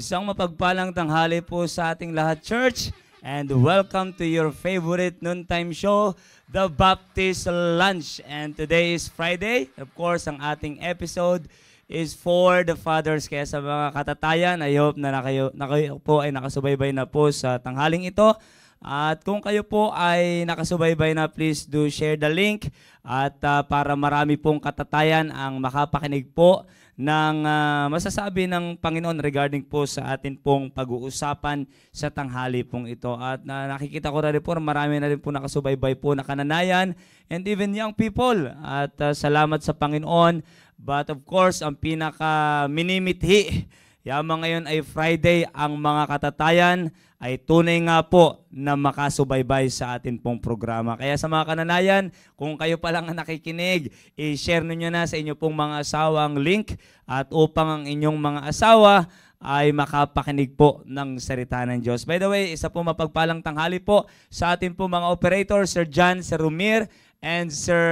Isang mapagpalang tanghali po sa ating lahat, church. And welcome to your favorite noontime show, The Baptist Lunch. And today is Friday. Of course, ang ating episode is for the fathers. Kaya sa mga katatayan, I hope na kayo po ay nakasubaybay na po sa tanghaling ito. At kung kayo po ay nakasubaybay na, please do share the link. At para marami pong katatayan ang makapakinig po ng masasabi ng Panginoon regarding po sa atin pong pag-uusapan sa tanghali pong ito. At nakikita ko na rin po, marami na rin po nakasubaybay po na kananayan and even young people. At salamat sa Panginoon. But of course, ang pinaka minimithi, yamang ngayon ay Friday, ang mga katatayan ay tunay nga po na makasubaybay sa atin pong programa. Kaya sa mga kananayan, kung kayo pa lang nakikinig, i-share ninyo na sa inyo pong mga asawa ang link at upang ang inyong mga asawa ay makapakinig po ng salita ng Diyos. By the way, isa po mapagpalang tanghali po sa atin po mga operator, Sir John, Sir Rumir, and Sir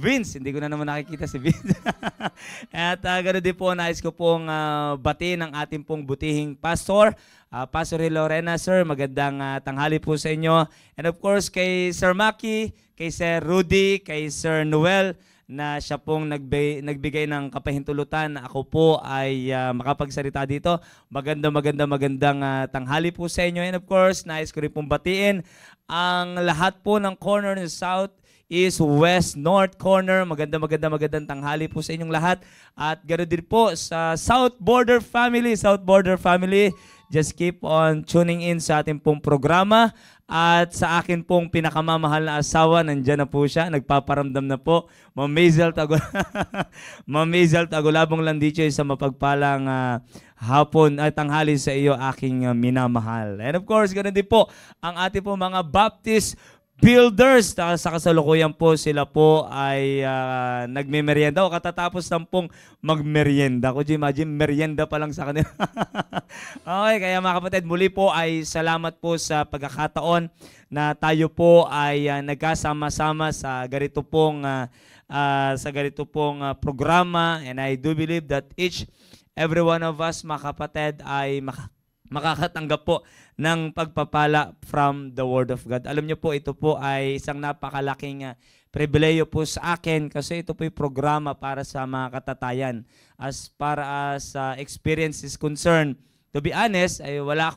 Vince. Hindi ko na naman nakikita si Vince. At ganoon din po, nais ko pong batiin ng ating pong butihing pastor, Pastor Lorena. Sir, magandang tanghali po sa inyo. And of course, kay Sir Maki, kay Sir Rudy, kay Sir Noel, na siya pong nagbigay ng kapahintulutan na ako po ay makapagsalita dito. Magandang tanghali po sa inyo. And of course, nais ko rin pong batiin ang lahat po ng corner ng South, East, West, North corner. Magandang tanghali po sa inyong lahat. At ganoon din po sa South Border family, just keep on tuning in sa ating pong programa. At sa akin pong pinakamamahal na asawa, nandyan na po siya, nagpaparamdam na po. Ma'am Maisel Tagulabong Landicho, sa mapagpalang hapon at tanghali sa iyo, aking minamahal. And of course, ganoon din po ang ating po mga Baptist builders. Sa kasalukuyan po, sila po ay nagme-merienda o katatapos ng pong mag-merienda. Could you imagine, merienda pa lang sa kanila. Okay, kaya mga kapatid, muli po ay salamat po sa pagkakataon na tayo po ay nagkasama-sama sa ganito pong programa. And I do believe that every one of us, mga kapatid, ay makakatanggap po ng pagpapala from the Word of God. Alam niyo po, ito po ay isang napakalaking pribileyo po sa akin kasi ito po yung programa para sa mga katatayan. As far as experience is concerned, to be honest, ay wala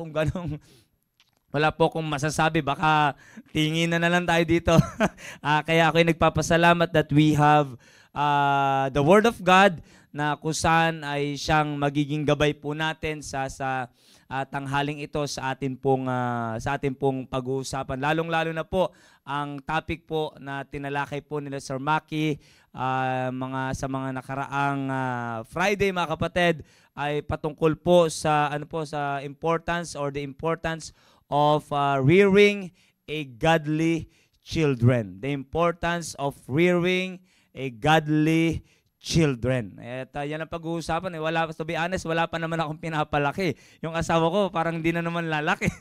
po akong masasabi. Baka tingin na lang tayo dito. Kaya ako'y nagpapasalamat that we have the Word of God na kung saan ay siyang magiging gabay po natin sa tanghaling ito sa atin pong pag-uusapan. Lalong-lalo na po ang topic po na tinalakay po nila Sir Maki sa mga nakaraang Friday, mga kapatid, ay patungkol po sa sa importance the importance of rearing a godly children. The importance of rearing a godly children. At yan ang pag-uusapan. To be honest, wala pa naman akong pinapalaki. Yung asawa ko, parang hindi na naman lalaki.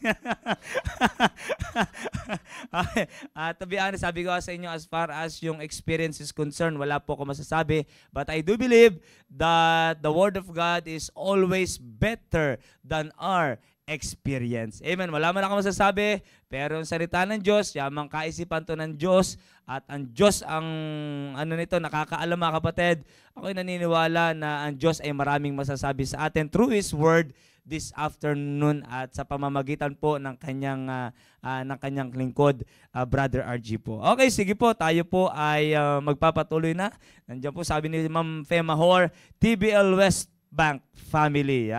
Okay. To be honest, sabi ko sa inyo, as far as yung experience is concerned, wala po ako masasabi. But I do believe that the Word of God is always better than our experience. Amen. Wala man ako masasabi, pero ang salita ng Diyos, yamang kaisipan to ng Diyos, at ang Diyos ang nakakaalam, mga kapatid. Ako'y naniniwala na ang Diyos ay maraming masasabi sa atin through His Word this afternoon at sa pamamagitan po ng kanyang lingkod, Brother RG po. Okay, sige po, tayo po ay magpapatuloy na. Nandiyan po, sabi ni Ma'am Fema Hor, TBL West Bank Family.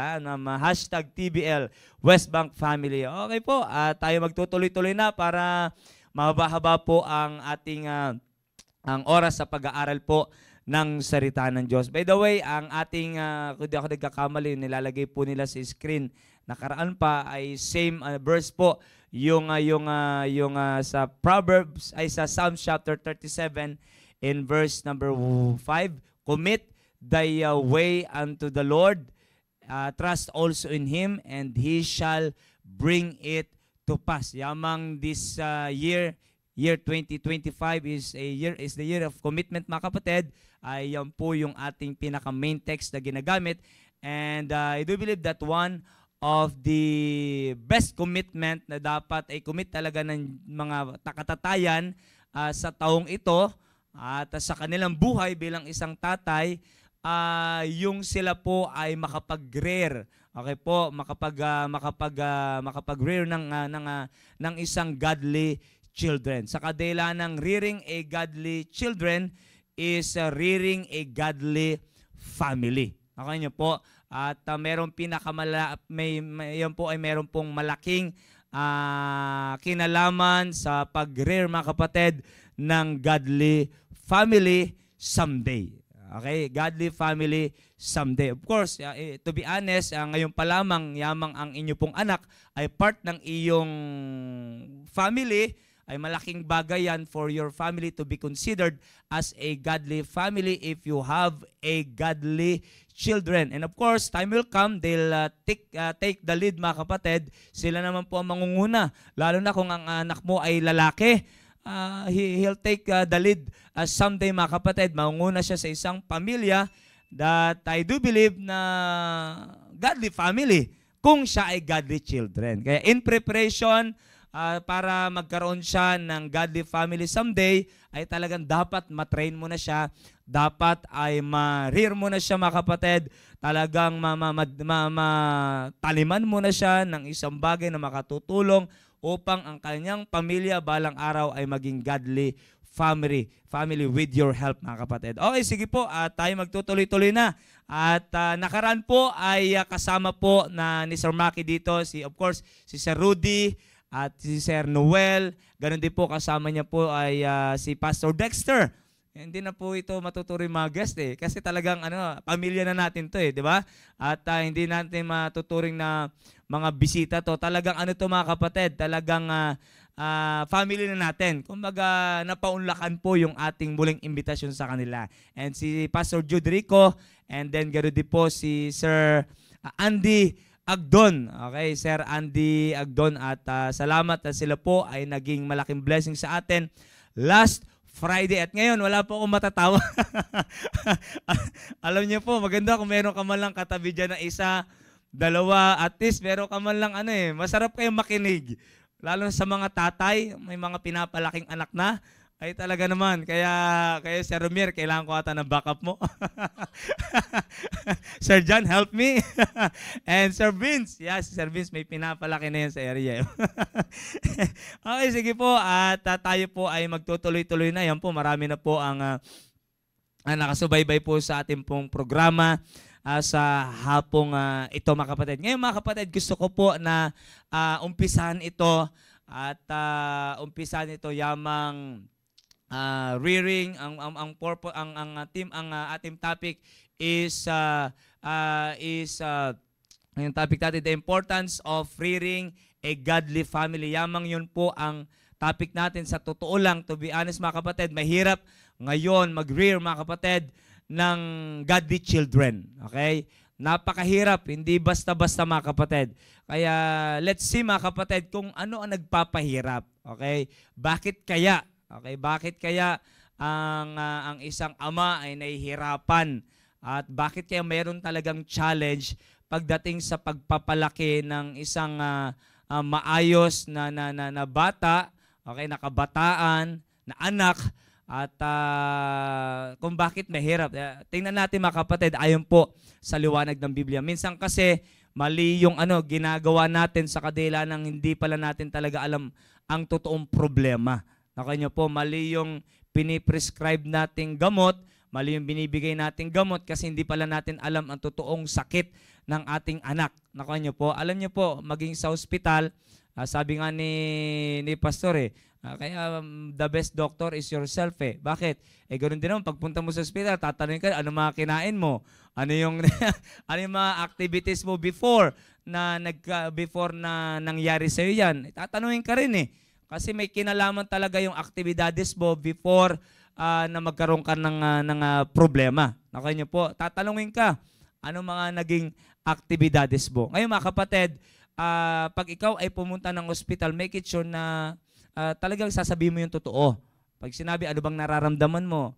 Hashtag TBL West Bank Family. Okay po, tayo magtutuloy-tuloy na para mahaba-haba po ang ating ang oras sa pag-aaral po ng salita ng Diyos. By the way, ang ating, kung di ako nagkakamali, nilalagay po nila sa screen, nakaraan pa ay same verse po, yung sa Proverbs, ay sa Psalm chapter 37 in verse number 5, commit thy way unto the Lord, trust also in Him, and He shall bring it to pass. Yamang this year 2025 is the year of commitment, mga kapatid. Ay yan po yung ating pinaka main text na ginagamit. And I do believe that one of the best commitment na dapat ay commit talaga ng mga takatatayan sa taong ito at sa kanilang buhay bilang isang tatay, yung sila po ay makapag-rear. Okay po, makapag-rear ng isang godly children. Sa kadila ng rearing a godly children is rearing a godly family. Okay niyo po? At meron yan po ay meron pong malaking kinalaman sa pag-rear, mga kapatid, ng godly family someday. Okay? Godly family someday. Of course, to be honest, ngayon pa lamang yamang ang inyo pong anak ay part ng iyong family, ay malaking bagay yan for your family to be considered as a godly family if you have a godly children. And of course, time will come, they'll take the lead, mga kapatid. Sila naman po ang mangunguna. Lalo na kung ang anak mo ay lalaki, he'll take the lead someday, mga kapatid. Mangunguna siya sa isang pamilya that I do believe na godly family kung siya ay godly children. Kaya in preparation, para magkaroon siya ng godly family someday, ay talagang dapat matrain mo na siya, dapat ay ma-rear mo na siya, mga kapatid, talagang mataliman mo na siya ng isang bagay na makatutulong upang ang kanyang pamilya balang araw ay maging godly family with your help, mga kapatid. Okay, sige po, tayo magtutuloy-tuloy na. At nakaraan po ay kasama po na ni Sir Maki dito, of course, si Sir Rudy, at si Sir Noel. Ganon din po kasama niya po ay si Pastor Dexter. Hindi na po ito matuturo yung mga guest kasi talagang pamilya na natin to di ba? At hindi natin matuturing na mga bisita to. Talagang to, mga kapatid, talagang family na natin. Kumbaga napaunlakan po yung ating muling imbitasyon sa kanila. And si Pastor Jude Rico, and then ganon din po si Sir Andy Agdon. Okay, Sir Andy Agdon, at salamat na sila po ay naging malaking blessing sa atin last Friday. At ngayon, wala po akong matatawa. Alam niyo po, maganda kung meron ka man lang katabi dyan na isa, dalawa, at least meron ka man lang masarap kayong makinig. Lalo sa mga tatay, may mga pinapalaking anak na, ay talaga naman. Kaya Sir Romier, kailangan ko ata ng backup mo. Sir John, help me. And Sir Vince, yes, Sir Vince, may pinapalaki na yan sa area. Okay, sige po. At tayo po ay magtutuloy-tuloy na. Yan po, marami na po ang nakasubaybay po sa ating pong programa sa hapong ito, mga kapatid. Ngayon, mga kapatid, gusto ko po na umpisahan ito at umpisahan ito yamang rearing ang ating topic is yung topic natin, the importance of rearing a godly family. Yamang yun po ang topic natin. Sa totoo lang, to be honest, mga kapatid, mahirap ngayon mag-rear, mga kapatid, ng godly children. Okay? Napakahirap, hindi basta-basta, mga kapatid. Kaya let's see, mga kapatid, kung ano ang nagpapahirap. Okay? Bakit kaya? Okay, bakit kaya ang isang ama ay nahihirapan? At bakit kaya mayroon talagang challenge pagdating sa pagpapalaki ng isang maayos na bata, okay, na kabataan, na anak, at kung bakit mahirap. Tingnan natin, mga kapatid, ayon po sa liwanag ng Biblia. Minsan kasi mali yung ginagawa natin sa kadila ng hindi pala natin talaga alam ang totoong problema. Okay nyo po, mali yung piniprescribe nating gamot, mali yung binibigay nating gamot kasi hindi pala natin alam ang totoong sakit ng ating anak. Okay nyo po, alam nyo po, maging sa ospital, sabi nga ni Pastor kaya the best doctor is yourself Bakit? Ganoon din naman, pagpunta mo sa ospital, tatanungin ka, ano mga kinain mo? Ano yung, ano yung mga activities mo before na nangyari sa'yo yan? Tatanungin ka rin Kasi may kinalaman talaga yung aktibidades mo before na magkaroon ka ng problema. Okay nyo po, tatanungin ka, ano mga naging aktibidades mo. Ngayon, mga kapatid, pag ikaw ay pumunta ng hospital, make it sure na talagang sasabihin mo yung totoo. Pag sinabi, ano bang nararamdaman mo?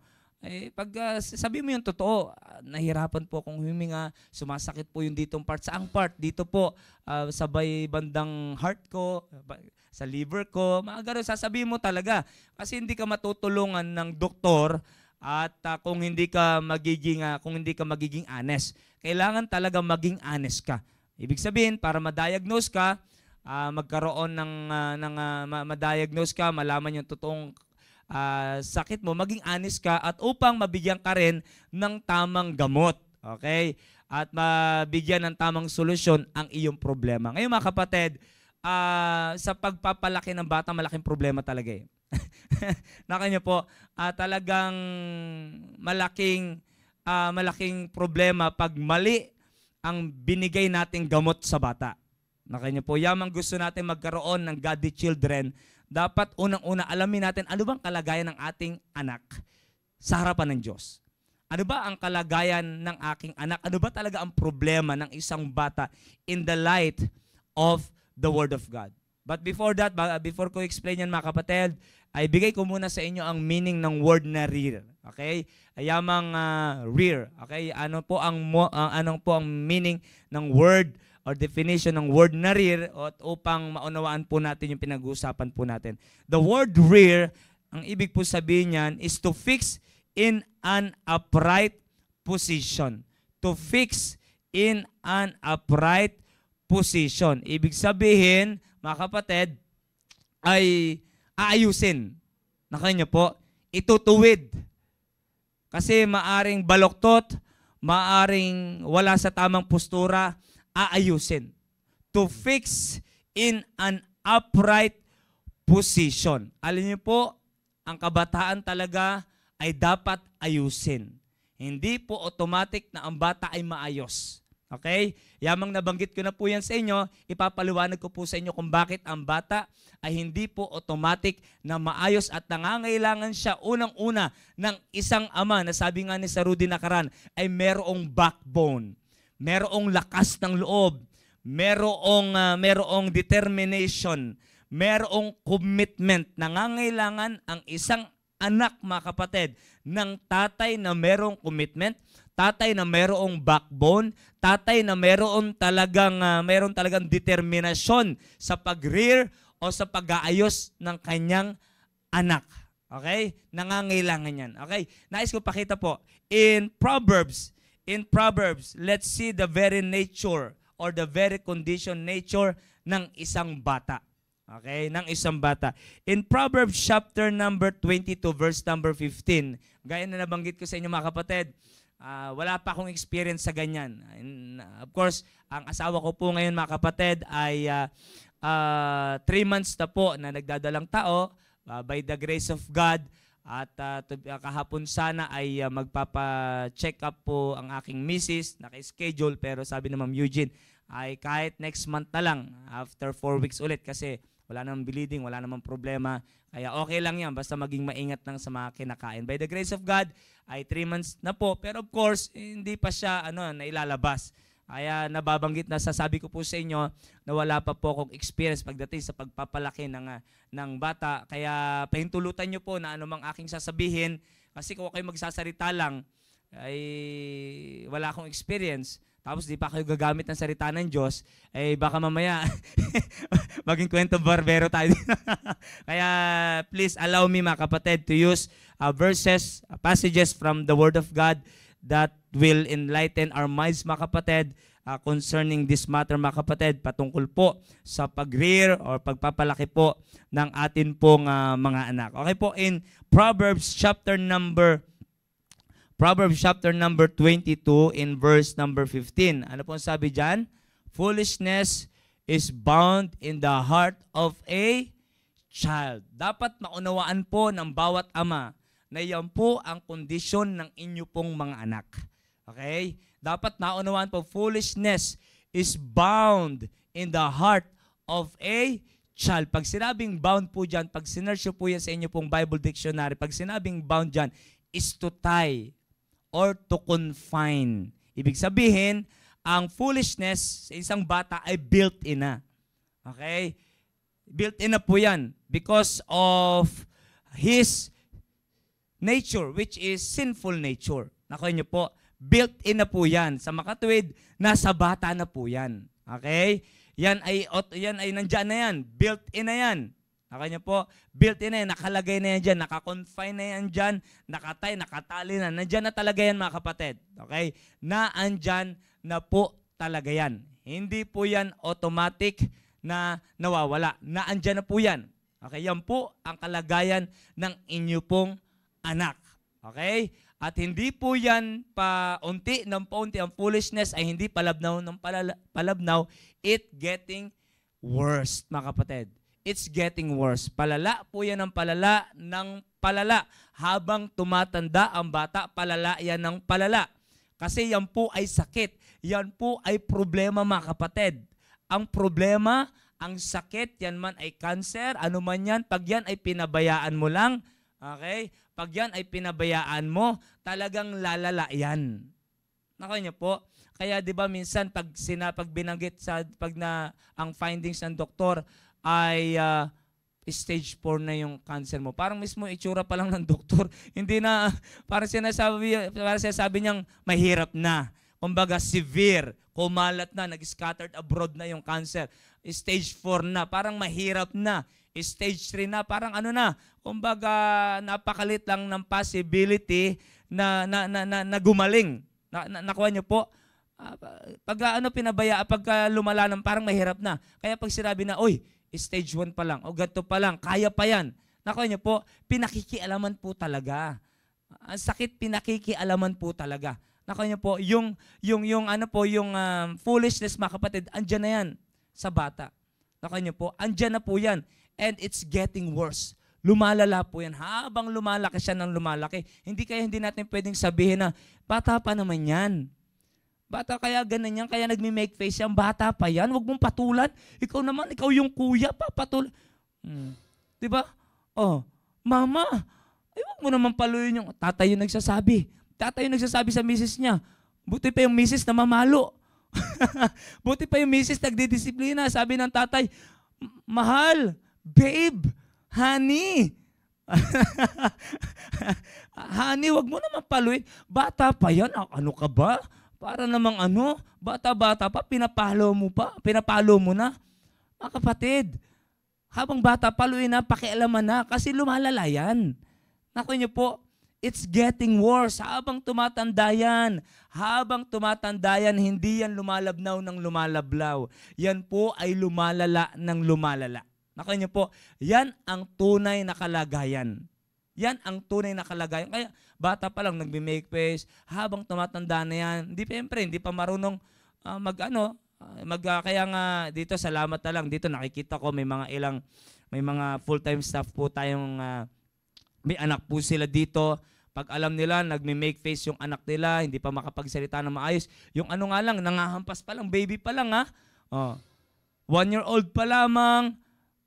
Pag sabi mo yung totoo, nahirapan po akong huminga, sumasakit po yung ditong part. Saang part? Dito po, sabay bandang heart ko, sa liver ko, mga ganun, sasabihin mo talaga. Kasi hindi ka matutulungan ng doktor at kung hindi ka magiging honest. Kailangan talaga maging honest ka. Ibig sabihin, para ma-diagnose ka, magkaroon ma-diagnose ka, malaman yung totoong sakit mo, maging honest ka at upang mabigyan ka rin ng tamang gamot. Okay? At mabigyan ng tamang solusyon ang iyong problema. Ngayon mga kapatid, sa pagpapalaki ng bata, malaking problema talaga eh. Naka niyo po, talagang malaking problema pag mali ang binigay nating gamot sa bata. Naka niyo po, yamang gusto natin magkaroon ng godly children, dapat unang-una alamin natin ano bang kalagayan ng ating anak sa harapan ng Diyos. Ano ba ang kalagayan ng aking anak? Ano ba talaga ang problema ng isang bata in the light of the Word of God? But before that, before ko explain yan mga kapatid, ay bigay ko muna sa inyo ang meaning ng word na rear. Okay? Ayamang rear. Okay? Ano po ang meaning ng word or definition ng word na rear at upang maunawaan po natin yung pinag-uusapan po natin. The word rear, ang ibig po sabihin niyan is to fix in an upright position. To fix in an upright position. Ibig sabihin, mga kapatid, ay aayusin. Nakanya po, itutuwid. Kasi maaring baloktot, maaring wala sa tamang postura, aayusin. To fix in an upright position. Alam niyo po, ang kabataan talaga ay dapat ayusin. Hindi po automatic na ang bata ay maayos. Okay? Yamang nabanggit ko na po yan sa inyo, ipapaliwanag ko po sa inyo kung bakit ang bata ay hindi po automatic na maayos at nangangailangan siya unang-una ng isang ama na sabi nga ni Sir Rudy Nakaran ay merong backbone. Merong lakas ng loob, merong determination, merong commitment. Nangangailangan ang isang anak, mga kapatid, ng tatay na merong commitment, tatay na merong backbone, tatay na meron talagang determinasyon sa pag-rear o sa pag-aayos ng kanyang anak. Okay? Nangangailangan yan. Okay? Nais ko pakita po. In Proverbs, let's see the very nature or the very condition nature ng isang bata. Okay? Ng isang bata. In Proverbs chapter number 22, verse number 15, gaya na nabanggit ko sa inyo mga kapatid, wala pa akong experience sa ganyan. And, of course, ang asawa ko po ngayon mga kapatid ay 3 months na po na nagdadalang tao by the grace of God. At kahapon sana ay magpapa-check up po ang aking misis, naka-schedule, pero sabi ni Ma'am Eugene ay kahit next month na lang, after 4 weeks ulit kasi wala namang bleeding, wala namang problema. Kaya okay lang yan, basta maging maingat lang sa mga kinakain. By the grace of God ay 3 months na po, pero of course, hindi pa siya nailalabas. Kaya nababanggit na sasabi ko po sa inyo na wala pa po akong experience pagdating sa pagpapalaki ng bata. Kaya pahintulutan nyo po na anumang aking sasabihin. Kasi kung kayo magsasalita lang, ay wala akong experience. Tapos di pa kayo gagamit ng salita ng Diyos, ay baka mamaya maging kwento barbero tayo. Kaya please allow me mga kapatid to use passages from the Word of God that will enlighten our minds mga kapatid concerning this matter mga kapatid patungkol po sa pag-rear or pagpapalaki po ng atin pong mga anak. Okay po, in Proverbs chapter number 22 in verse number 15. Ano po ang sabi dyan? Foolishness is bound in the heart of a child. Dapat maunawaan po ng bawat ama na yan po ang kondisyon ng inyo pong mga anak. Okay? Dapat naunawaan po, foolishness is bound in the heart of a child. Pag sinabing bound po dyan, pag sinearch po yan sa inyo pong Bible Dictionary, pag sinabing bound dyan, is to tie or to confine. Ibig sabihin, ang foolishness sa isang bata ay built-in na. Okay? Built-in na po yan because of his nature, which is sinful nature. Nakuha niyo po, built-in na po yan. Sa makatuwid, nasa bata na po yan. Okay? Yan ay nandyan na yan. Built-in na yan. Nakuha niyo po, built-in na yan. Nakalagay na yan dyan. Nakakonfine na yan dyan. Nakatali na. Nandyan na talaga yan, mga kapatid. Okay? Naandyan na po talaga yan. Hindi po yan automatic na nawawala. Naandyan na po yan. Okay? Yan po ang kalagayan ng inyo pong anak. Okay? At hindi po yan paunti ng paunti. Ang foolishness ay hindi palabnaw ng palabnaw. It getting worse, mga kapatid. It's getting worse. Palala po yan ng palala ng palala. Habang tumatanda ang bata, palala yan ng palala. Kasi yan po ay sakit. Yan po ay problema, mga kapatid. Ang problema, ang sakit, yan man ay cancer, ano man yan, pag yan ay pinabayaan mo lang, okay? Pag yan ay pinabayaan mo, talagang lalala yan. Nakuha niyo po? Kaya 'di ba minsan pag binanggit ang findings ng doktor ay stage 4 na yung cancer mo. Parang mismo itsura pa lang ng doktor, hindi na parang sinasabi niyang mahirap na. Kumbaga severe, kumalat na, nag-scattered abroad na yung cancer. Stage 4 na, parang mahirap na. Stage 3 na, parang ano na, kumbaga napakalit lang ng possibility na gumaling. Nakuha niyo po? Pag lumala ng parang mahirap na. Kaya pag sinabi na, oy, stage 1 pa lang, o ganito pa lang, kaya pa yan. Nakuha niyo po, pinakikialaman po talaga. Ang sakit, pinakikialaman po talaga. Nakuha niyo po, yung foolishness, mga kapatid, andyan na yan sa bata. Nakuha niyo po, andyan na po yan. And it's getting worse. Lumalala po yan. Habang lumalaki siya ng lumalaki, hindi natin pwedeng sabihin na, bata pa naman yan. Bata kaya ganun yan, kaya nagme-make face yan. Bata pa yan, huwag mong patulan. Ikaw naman, ikaw yung kuya, papatulan. Diba? Oh, mama, ay huwag mo naman paluin yung tatay yung nagsasabi. Tatay yung nagsasabi sa misis niya. Buti pa yung misis na mamalo. Buti pa yung misis nagdidisiplina. Sabi ng tatay, mahal, babe, honey. Honey, wag mo naman paluin. Bata pa yan. Ano ka ba? Para namang ano, bata-bata pa, pinapalo mo na. Mga kapatid, habang bata, paluin na, pakialaman na, kasi lumalala yan. Naku niyo po, it's getting worse. Habang tumatanda yan, hindi yan lumalabnaw ng lumalablaw. Yan po ay lumalala ng lumalala. Naku niyo po, yan ang tunay na kalagayan. Yan ang tunay na kalagayan. Kaya bata pa lang nagme-make face, habang tumatanda na yan, hindi pa marunong kaya nga dito salamat na lang dito nakikita ko may mga full-time staff po tayong may anak po sila dito. Pag alam nila nagme-make face yung anak nila, hindi pa makapagsalita na maayos. Yung ano nga lang, nangahampas pa lang, baby pa lang ha. 1-year-old pa lamang,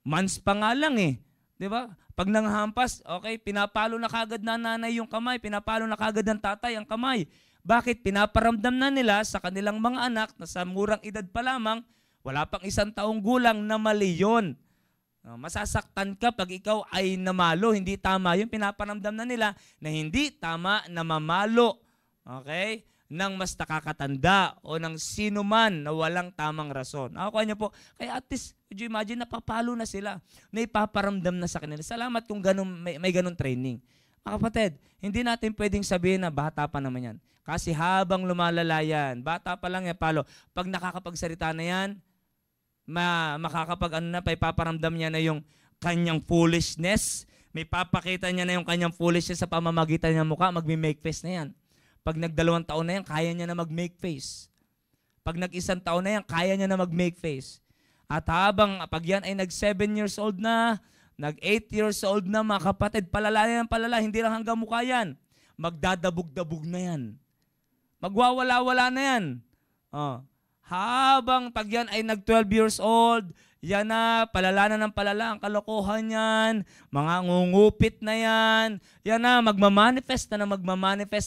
months pa nga lang eh. 'Di ba? Pag nanghampas, okay, pinapalo na kagad na nanay yung kamay, pinapalo na kagad ng tatay ang kamay. Bakit? Pinaparamdam na nila sa kanilang mga anak na sa murang edad pa lamang, wala pang 1 taong gulang na mali yun. Masasaktan ka pag ikaw ay namalo, hindi tama yun. Pinaparamdam na nila na hindi tama na mamalo. Okay? Nang mas nakakatanda o ng sino man na walang tamang rason. Ako niyo po, kaya at least, would you imagine, napapalo na sila, na ipaparamdam na sa kanila. Salamat kung may ganun training. Mga kapatid, hindi natin pwedeng sabihin na bata pa naman yan. Kasi habang lumalala yan, bata pa lang yan, palo. Pag nakakapagsalita na yan, ipaparamdam niya na yung kanyang foolishness, may papakita niya na yung kanyang foolishness sa pamamagitan ng mukha, magme-make face na yan. Pag nag-2 taon na yan, kaya niya na mag-make face. Pag nag-1 taon na yan, kaya niya na mag-make face. At pag yan ay nag-7 years old na, nag-8 years old na, mga kapatid, palala yan, palala, hindi lang hanggang mukha yan. Magdadabog-dabog na yan. Magwawala-wala na yan. Habang pag yan ay nag-12 years old, yan na, palala na ng palala ang kalokohan yan, mga ngungupit na yan na, magmamanifest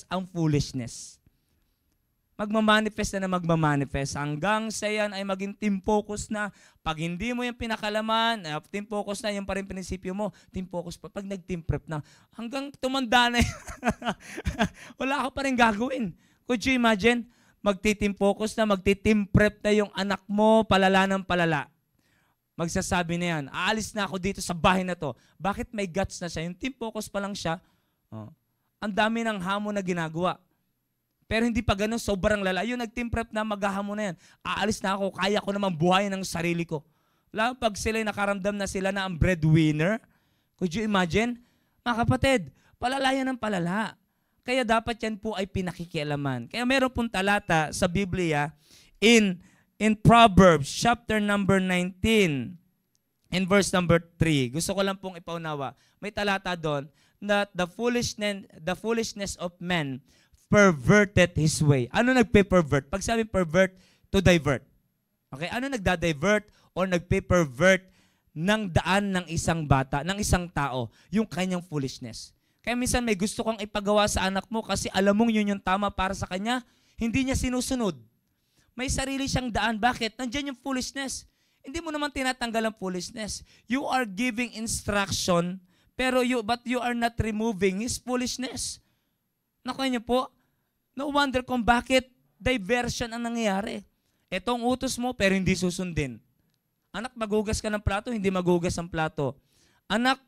ang foolishness. magmamanifest na magmamanifest. Hanggang sa yan ay maging team focus na. Pag hindi mo yung pinakalaman, team focus na, yung pa rin prinsipyo mo, team focus pa. Pag nag-team prep na, hanggang tumanda na wala ka pa rin gagawin. Could you imagine? Magti-team focus na, magti-team prep na yung anak mo, palala ng palala. Magsasabi na yan, aalis na ako dito sa bahay na to. Bakit may guts na siya? Yung team focus pa lang siya, ang dami ng hamon na ginagawa. Pero hindi pa ganun, sobrang lala. Yung nag-team prep na, maghahamon na yan. Aalis na ako, kaya ko naman buhayin ng sarili ko. Lalo pag sila'y nakaramdam na sila na ang breadwinner, could you imagine? Mga kapatid, palala yan ng palala. Kaya dapat yan po ay pinakikialaman. Kaya meron pong talata sa Biblia in Proverbs chapter number 19 in verse number 3. Gusto ko lang pong ipaunawa. May talata doon that the foolishness of men perverted his way. Ano nagpe-pervert? Pag sabi pervert, to divert. Okay? Ano nagda-divert or nagpe-pervert ng daan ng isang bata, ng isang tao? Yung kanyang foolishness. Kaya minsan may gusto kang ipagawa sa anak mo kasi alam mong yun yung tama para sa kanya, hindi niya sinusunod. May sarili siyang daan. Bakit? Nandiyan yung foolishness. Hindi mo naman tinatanggal ang foolishness. You are giving instruction, but you are not removing his foolishness. Nakuha niyo po? No wonder kung bakit diversion ang nangyayari. Etong utos mo pero hindi susundin. Anak, maghugas ka ng plato, hindi maghugas ang plato. Anak,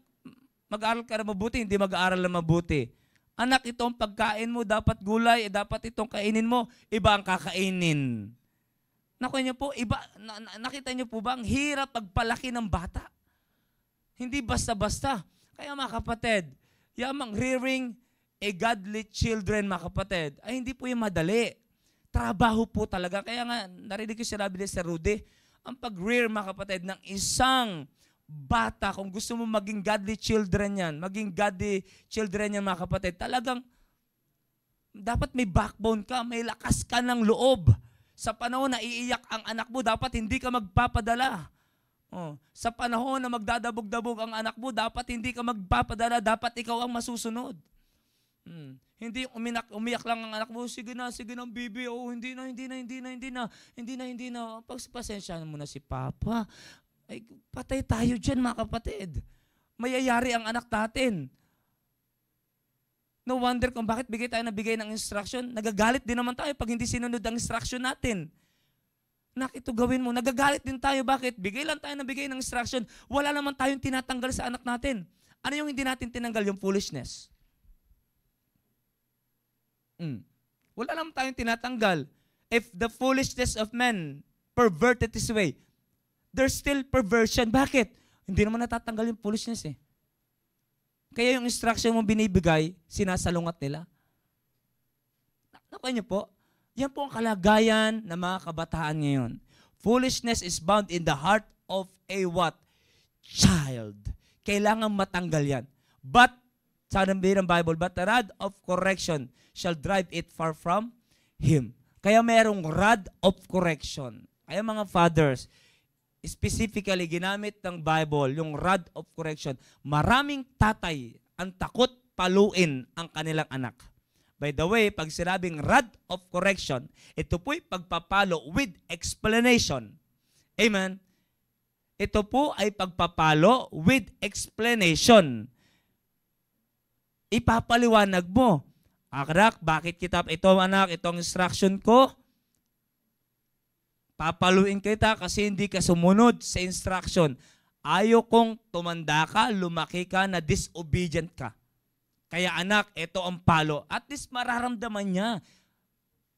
mag-aaral ka na mabuti, hindi mag-aaral na mabuti. Anak, itong pagkain mo, dapat gulay, dapat itong kainin mo, iba ang kakainin. Nakuha niyo po, nakita niyo po ba, ang hirap pagpalaki ng bata. Hindi basta-basta. Kaya mga kapatid, yamang rearing a godly children, mga kapatid, ay hindi po yung madali. Trabaho po talaga. Kaya nga, narinig ko sinabi ni Sir Rudy, ang pag-rear, mga kapatid, ng isang bata, kung gusto mo maging godly children yan, mga kapatid, talagang dapat may backbone ka, may lakas ka ng loob. Sa panahon na iiyak ang anak mo, dapat hindi ka magpapadala. Sa panahon na magdadabog-dabog ang anak mo, dapat hindi ka magpapadala, dapat ikaw ang masusunod. Hindi umiyak lang ang anak mo, sige na, bibi, hindi na. Pasensyahan mo na si Papa. Ay, patay tayo dyan, mga kapatid. Mayayari ang anak natin. No wonder kung bakit bigay tayo ng instruction. Nagagalit din naman tayo pag hindi sinunod ang instruction natin. Nak, ito gawin mo. Nagagalit din tayo. Bakit? Bigay lang tayo ng instruction. Wala naman tayong tinatanggal sa anak natin. Ano yung hindi natin tinanggal? Yung foolishness. Wala naman tayong tinatanggal. If the foolishness of men perverted his way, there's still perversion. Bakit? Hindi naman natatanggal yung foolishness eh. Kaya yung instruction mo binibigay, sinasalungat nila. Nakuha niyo po? Yan po ang kalagayan ng mga kabataan ngayon. Foolishness is bound in the heart of a what? Child. Kailangan matanggal yan. But, sabi ng Bible, but the rod of correction shall drive it far from him. Kaya mayroong rod of correction. Kaya mga fathers, specifically ginamit ng Bible, yung rod of correction. Maraming tatay ang takot paluin ang kanilang anak. By the way, pag sinabing rod of correction, ito po'y pagpapalo with explanation. Amen? Ito po ay pagpapalo with explanation. Ipapaliwanag mo. Anak, bakit itong instruction ko? Papaluin kita kasi hindi ka sumunod sa instruction. Ayaw kong tumanda ka, lumaki ka, na disobedient ka. Kaya anak, ito ang palo. At least mararamdaman niya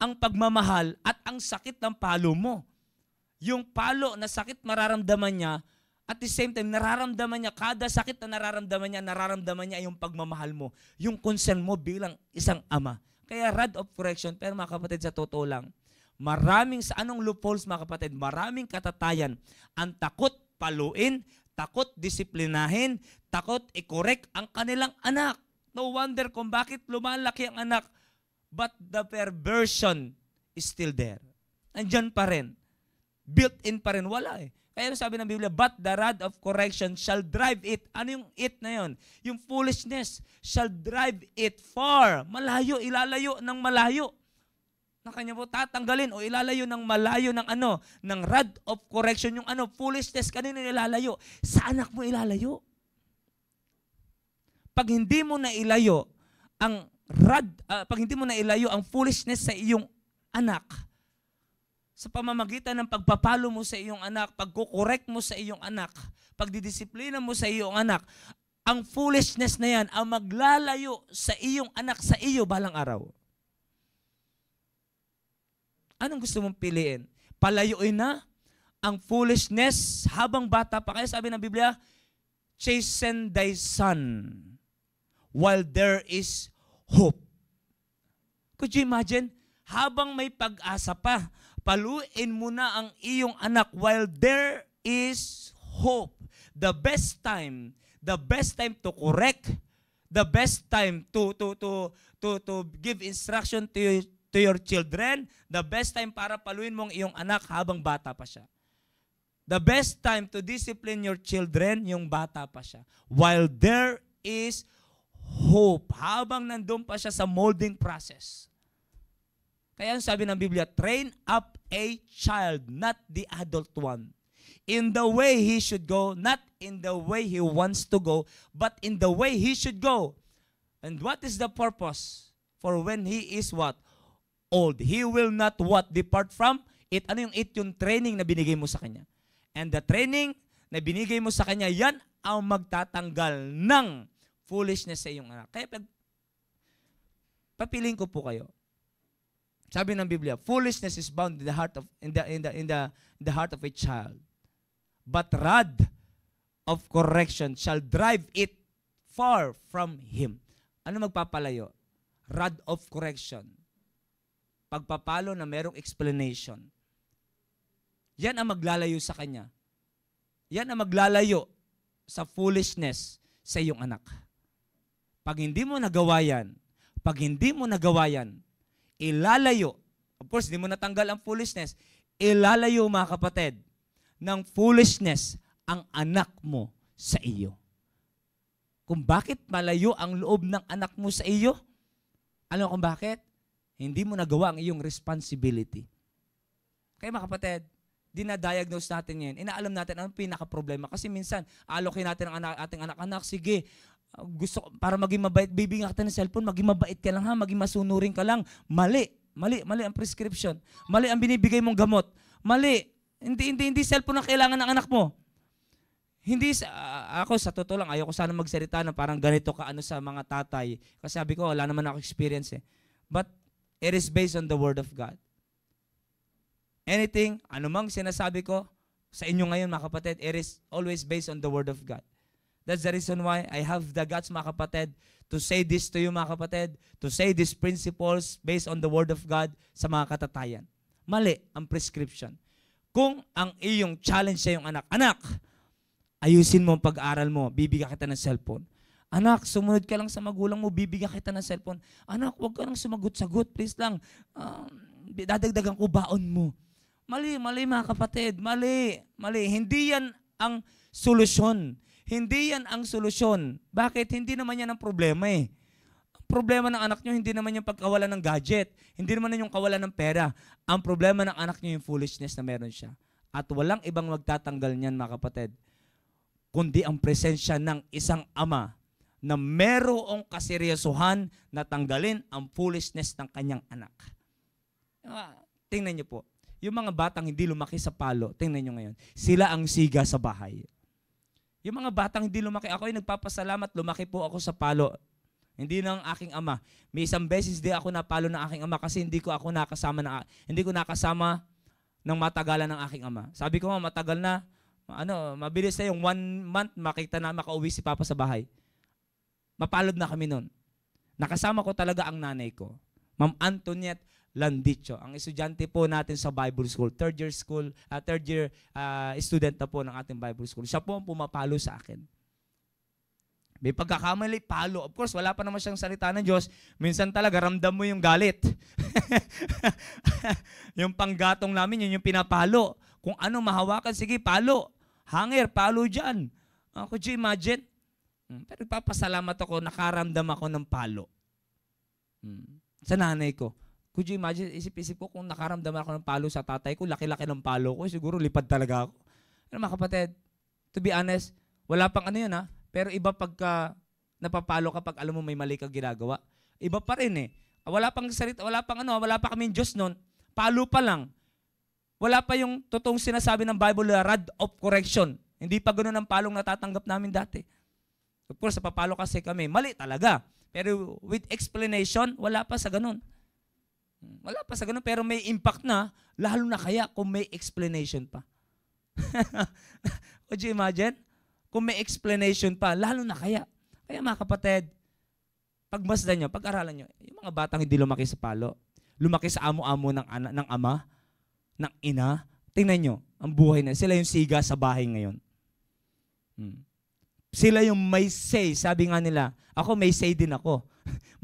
ang pagmamahal at ang sakit ng palo mo. Yung palo na sakit mararamdaman niya, at the same time, nararamdaman niya, kada sakit na nararamdaman niya yung pagmamahal mo, yung concern mo bilang isang ama. Kaya rod of correction, pero mga kapatid, sa totoo lang, maraming sa anong loopholes, mga kapatid, maraming katatayan ang takot paluin, takot disiplinahin, takot i-correct ang kanilang anak. No wonder kung bakit lumalaki ang anak, but the perversion is still there. Andyan pa rin. Built-in pa rin. Wala eh. Kaya sabi ng Biblia, but the rod of correction shall drive it. Ano yung it na yun? Yung foolishness shall drive it far. Malayo, ilalayo ng malayo. na kanya po tatanggalin o ilalayo ng malayo ng ng rod of correction, yung foolishness, kanino ilalayo? Sa anak mo ilalayo. Pag hindi mo na ilayo ang pag hindi mo na ilayo ang foolishness sa iyong anak, sa pamamagitan ng pagpapalo mo sa iyong anak, pagkukorek mo sa iyong anak, pagdidisiplina mo sa iyong anak, ang foolishness na yan ang maglalayo sa iyong anak sa iyo balang araw. Anong gusto mong piliin? Palayuin na ang foolishness habang bata pa. Kaya sabi ng Biblia, chasten thy son while there is hope. Could you imagine? Habang may pag-asa pa, paluin mo na ang iyong anak while there is hope. The best time to correct, the best time to give instruction to your children, the best time para paluin mo ang iyong anak habang bata pa siya. The best time to discipline your children, yung bata pa siya. While there is hope, habang nandun pa siya sa molding process. Kaya sabi ng Biblia, train up a child, not the adult one, in the way he should go, not in the way he wants to go, but in the way he should go. And what is the purpose? For when he is what? Old. He will not what? Depart from it. Ano yung it? Yung training na binigay mo sa kanya. And the training na binigay mo sa kanya, yan ang magtatanggal ng foolishness sa iyong anak. Kaya papiliin ko po kayo. Sabi ng Biblia, foolishness is bound in the heart of the heart of a child. But rod of correction shall drive it far from him. Ano magpapalayo? Rod of correction. Pagpapalo na merong explanation. Yan ang maglalayo sa kanya. Yan ang maglalayo sa foolishness sa iyong anak. Pag hindi mo nagawa yan, ilalayo, of course, hindi mo natanggal ang foolishness, ilalayo mga kapatid, ng foolishness ang anak mo sa iyo. Kung bakit malayo ang loob ng anak mo sa iyo? Alam kung bakit? Hindi mo nagawa ang iyong responsibility. Kaya mga kapatid, dinadiagnose natin yan. Inaalam natin ang pinaka-problema. Kasi minsan, alokin natin ang ating anak-anak, sige, gusto para maging mabait, bibigyan kita ng cellphone, maging mabait ka lang ha, maging masunurin ka lang. Mali ang prescription. Mali ang binibigay mong gamot. Mali. Hindi cellphone ang kailangan ng anak mo. Hindi, ako sa totoo lang, ayoko sana magsalita na parang ganito ka sa mga tatay. Kasi sabi ko, wala naman ako experience eh. But it is based on the Word of God. Anything, anumang sinasabi ko sa inyo ngayon mga kapatid, it is always based on the Word of God. That's the reason why I have the guts mga kapatid to say this to you mga kapatid, to say these principles based on the Word of God sa mga katatayan. Mali ang prescription. Kung ang iyong challenge sa iyong anak, ayusin mo ang pag-aaral mo, bibigyan kita ng cellphone. Anak, sumunod ka lang sa magulang mo, bibigyan kita ng cellphone. Anak, huwag ka lang sumagot-sagot, please lang. Dadagdagan ko baon mo. Mali mga kapatid, mali. Hindi yan ang solusyon. Hindi yan ang solusyon. Bakit? Hindi naman yan ang problema eh. Ang problema ng anak nyo, hindi naman yung pagkawalan ng gadget. Hindi naman yung kawalan ng pera. Ang problema ng anak nyo yung foolishness na meron siya. At walang ibang magtatanggal niyan mga kapatid, kundi ang presensya ng isang ama na merong kaseryosohan na tanggalin ang foolishness ng kanyang anak. Tingnan niyo po, yung mga batang hindi lumaki sa palo, tingnan niyo ngayon, sila ang siga sa bahay. Yung mga batang hindi lumaki, ako ay nagpapasalamat, lumaki po ako sa palo. Hindi ng aking ama. May isang beses di ako napalo ng aking ama kasi hindi ko nakasama ng matagalan ng aking ama. Sabi ko matagal na, mabilis na yung 1 month makita na makauwi si Papa sa bahay. Mapalad na kami nun. Nakasama ko talaga ang nanay ko, Ma'am Antoniette Landicho, ang estudyante po natin sa Bible School, third year student na po ng ating Bible School. Siya po ang pumapalo sa akin. May pagkakamali, palo. Of course, wala pa naman siyang salita ng Diyos. Minsan talaga, ramdam mo yung galit. Yung panggatong namin, yun yung pinapalo. Kung ano mahawakan, sige, palo. Hanger, palo dyan. Could you imagine? Pero papasalamat ako, nakaramdam ako ng palo. Sa nanay ko. Could you imagine, isip-isip ko kung nakaramdaman ako ng palo sa tatay ko, laki-laki ng palo ko, siguro lipad talaga ako. Ano mga kapatid, to be honest, wala pang ano yun ha, pero iba pagka napapalo ka pag alam mo may mali kang ginagawa. Iba pa rin eh. Wala pang salita, wala pa kaming Diyos noon. Palo pa lang. Wala pa yung totoong sinasabi ng Bible na rod of correction. Hindi pa ganoon ang palong natatanggap namin dati. Of course, napapalo kasi kami. Mali talaga. Pero with explanation, wala pa sa ganun. Wala pa sa ganun, pero may impact na, lalo na kaya kung may explanation pa. Could you imagine? Kung may explanation pa, lalo na kaya. Kaya mga kapatid, pagmasdan nyo, pag-aralan nyo, yung mga batang hindi lumaki sa palo, lumaki sa amo-amo ng ama, ng ina, tingnan nyo, ang buhay na, sila yung siga sa bahay ngayon. Sila yung may say, sabi nga nila, ako may say din ako.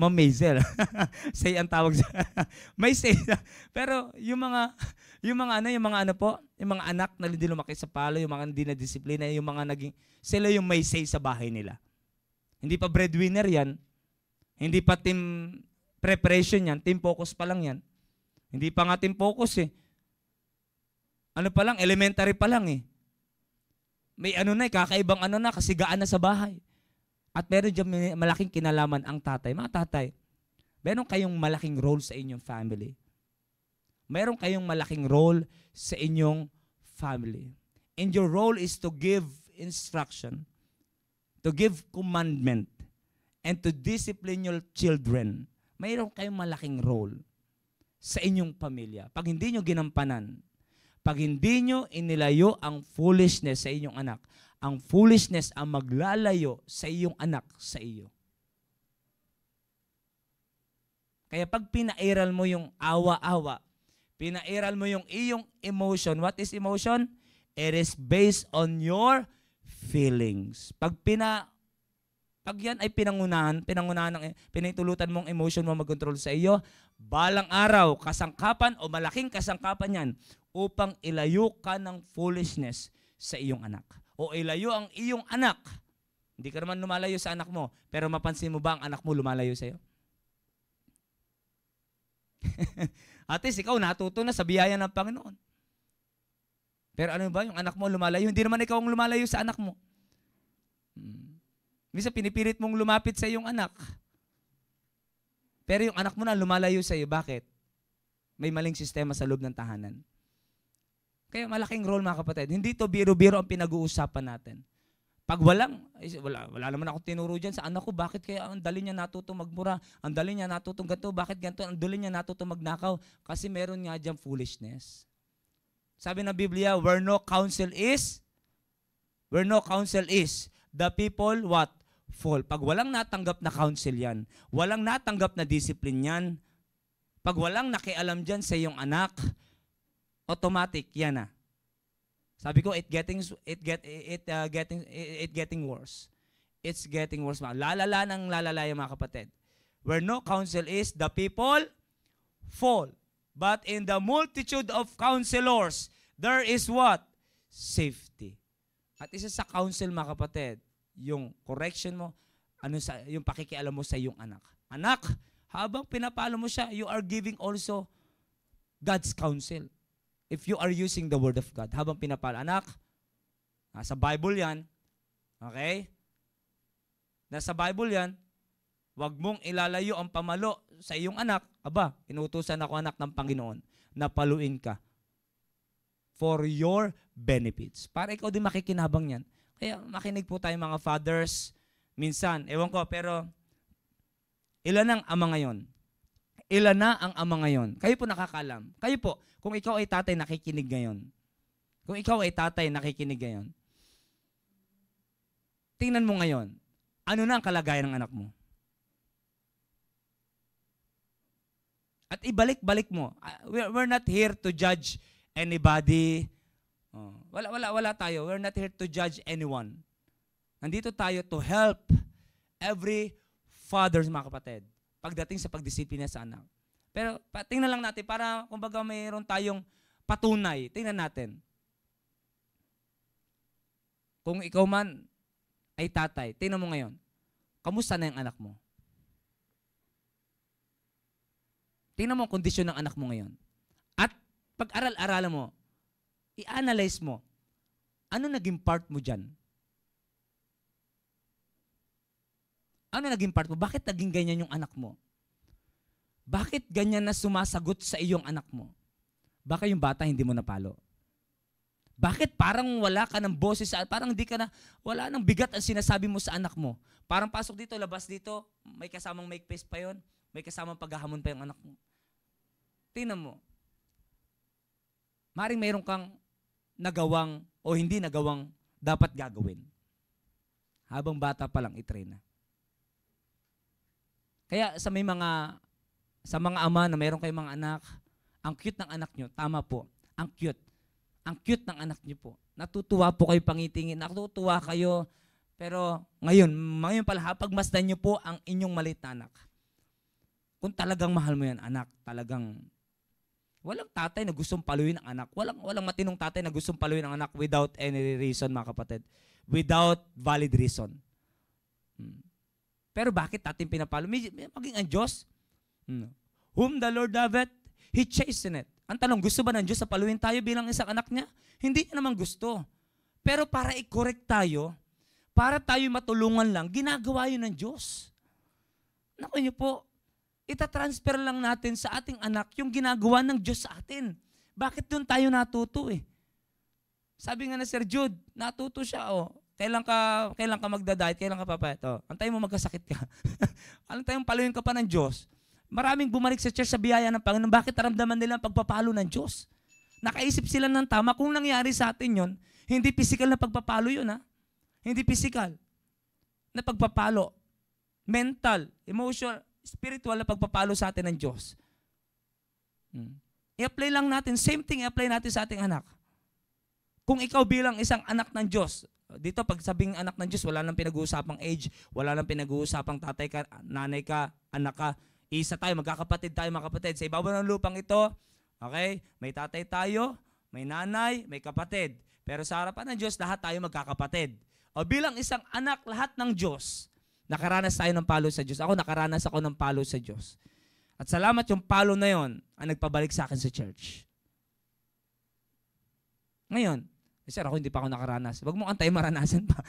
Ma'am Maisel. Say ang tawag sa may say. Pero yung mga anak na hindi lumaki sa palo, yung mga hindi na disiplina, yung mga naging, sila yung may say sa bahay nila. Hindi pa breadwinner yan. Hindi pa team preparation yan. Team focus pa lang yan. Hindi pa nga team focus eh. Ano pa lang, elementary pa lang eh. May kakaibang kasigaan na sa bahay. At meron dyan malaking kinalaman ang tatay. Mga tatay, meron kayong malaking role sa inyong family. Meron kayong malaking role sa inyong family. And your role is to give instruction, to give commandment, and to discipline your children. Mayroon kayong malaking role sa inyong pamilya. Pag hindi nyo ginampanan, pag hindi nyo inilayo ang foolishness sa inyong anak, ang foolishness ang maglalayo sa iyong anak sa iyo. Kaya pag pinairal mo yung awa-awa, pinairal mo yung iyong emotion, what is emotion? It is based on your feelings. Pag yan ay pinahintulutan mong emotion mo mag-control sa iyo, balang araw, kasangkapan o malaking kasangkapan yan upang ilayo ka ng foolishness sa iyong anak. O ilayo ang iyong anak. Hindi ka naman lumalayo sa anak mo, pero mapansin mo ba ang anak mo lumalayo sa iyo? At least ikaw natuto na sa biyaya ng Panginoon. Pero ano ba, yung anak mo lumalayo? Hindi naman ikaw ang lumalayo sa anak mo. Minsan pinipilit mong lumapit sa iyong anak. Pero yung anak mo na lumalayo sa iyo. Bakit? May maling sistema sa loob ng tahanan. Kaya malaking role mga kapatid. Hindi to biro-biro ang pinag-uusapan natin. Pag wala naman ako tinuro dyan sa anak ko, bakit kaya ang dali niya natuto magmura? Ang dali niya natuto ganito? Bakit ganito? Ang dali niya natuto magnakaw? Kasi meron nga dyan foolishness. Sabi ng Biblia, where no counsel is, the people what? Fall. Pag walang natanggap na counsel yan, walang natanggap na discipline yan, pag walang nakialam dyan sa iyong anak, automatic yan na. Sabi ko, it getting worse. It's getting worse. Lalala ng lalala yung mga kapatid. Where no counsel is, the people fall. But in the multitude of counselors, there is what? Safety. At isa sa counsel mga kapatid, yung correction mo, yung pakikialam mo sa iyong anak. Anak, habang pinapalo mo siya, you are giving also God's counsel. If you are using the word of God, habang pinapalo, anak, nasa Bible yan, okay? Nasa Bible yan, wag mong ilalayo ang pamalo sa iyong anak. Aba, inutusan ako anak ng Panginoon na paluin ka for your benefits. Para ikaw din makikinabang yan. Kaya makinig po tayo mga fathers. Minsan, ewan ko, pero ilan ang ama ngayon? Ilan na ang ama ngayon? Kayo po nakakalam. Kayo po, kung ikaw ay tatay, nakikinig ngayon. Kung ikaw ay tatay, nakikinig ngayon. Tingnan mo ngayon, ano na ang kalagayan ng anak mo? At ibalik-balik mo. We're not here to judge anybody. Wala tayo. We're not here to judge anyone. Nandito tayo to help every father, mga kapatid, pagdating sa pagdisiplina sa anak. Pero tingnan lang natin para kumbaga mayroon tayong patunay. Tingnan natin. Kung ikaw man ay tatay, tingnan mo ngayon. Kamusta na yung anak mo? Tingnan mo ang kondisyon ng anak mo ngayon. At pag-aral-aralan mo, i-analyze mo, ano naging part mo dyan? Ano naging part mo? Bakit naging ganyan yung anak mo? Bakit ganyan na sumasagot sa iyong anak mo? Baka yung bata hindi mo napalo. Bakit parang wala ka ng boses, parang hindi ka na, wala nang bigat ang sinasabi mo sa anak mo? Parang pasok dito, labas dito, may kasamang make face pa yon, may kasamang paghahamon pa yung anak mo. Tingnan mo. Maring mayroon kang nagawang o hindi nagawang dapat gagawin. Habang bata pa lang, itrain na. Kaya sa mga ama na mayroon kayong mga anak, ang cute ng anak nyo, tama po, ang cute. Ang cute ng anak nyo po. Natutuwa po kayo pangitingin, natutuwa kayo, pero ngayon pala, pagmasdan nyo po ang inyong maliit na anak. Kung talagang mahal mo yan, anak, talagang walang tatay na gustong paluin ang anak. Walang matinong tatay na gustong paluin ang anak without any reason, mga kapatid. Without valid reason. Pero bakit natin pinapalo? Maging ang Diyos. Whom the Lord loveth, He chasteneth. Ang tanong, gusto ba ng Diyos na paluin tayo bilang isang anak niya? Hindi niya naman gusto. Pero para i-correct tayo, para tayo matulungan lang, ginagawa yun ng Diyos. Naku niyo po, itatransfer lang natin sa ating anak yung ginagawa ng Diyos sa atin. Bakit doon tayo natuto eh? Sabi nga na Sir Jude, natuto siya Kailan ka magda-diet, kailan ka papayat? Antayin mo magkasakit ka. Antayin mo paluin ka pa ng Diyos. Maraming bumalik sa church sa biyaya ng Panginoon. Bakit naramdaman nila ang pagpapalo ng Diyos? Nakaisip sila ng tama. Kung nangyari sa atin yon, hindi physical na pagpapalo yun, ha? Hindi physical na pagpapalo. Mental, emotional, spiritual na pagpapalo sa atin ng Diyos. I-apply lang natin. Same thing, i-apply natin sa ating anak. Kung ikaw bilang isang anak ng Diyos, dito pag sabing anak ng Diyos, wala nang pinag-uusapang age, wala nang pinag-uusapang tatay ka, nanay ka, anak ka. Isa tayo, magkakapatid tayo mga kapatid. Sa ibabaw ng lupang ito, okay, may tatay tayo, may nanay, may kapatid. Pero sa harapan ng Diyos, lahat tayo magkakapatid. O bilang isang anak lahat ng Diyos, nakaranas tayo ng palo sa Diyos. Nakaranas ako ng palo sa Diyos. At salamat yung palo na yon ang nagpabalik sa akin sa church. Ngayon, sir, ako hindi pa ako nakaranas. Huwag mo antay maranasan pa.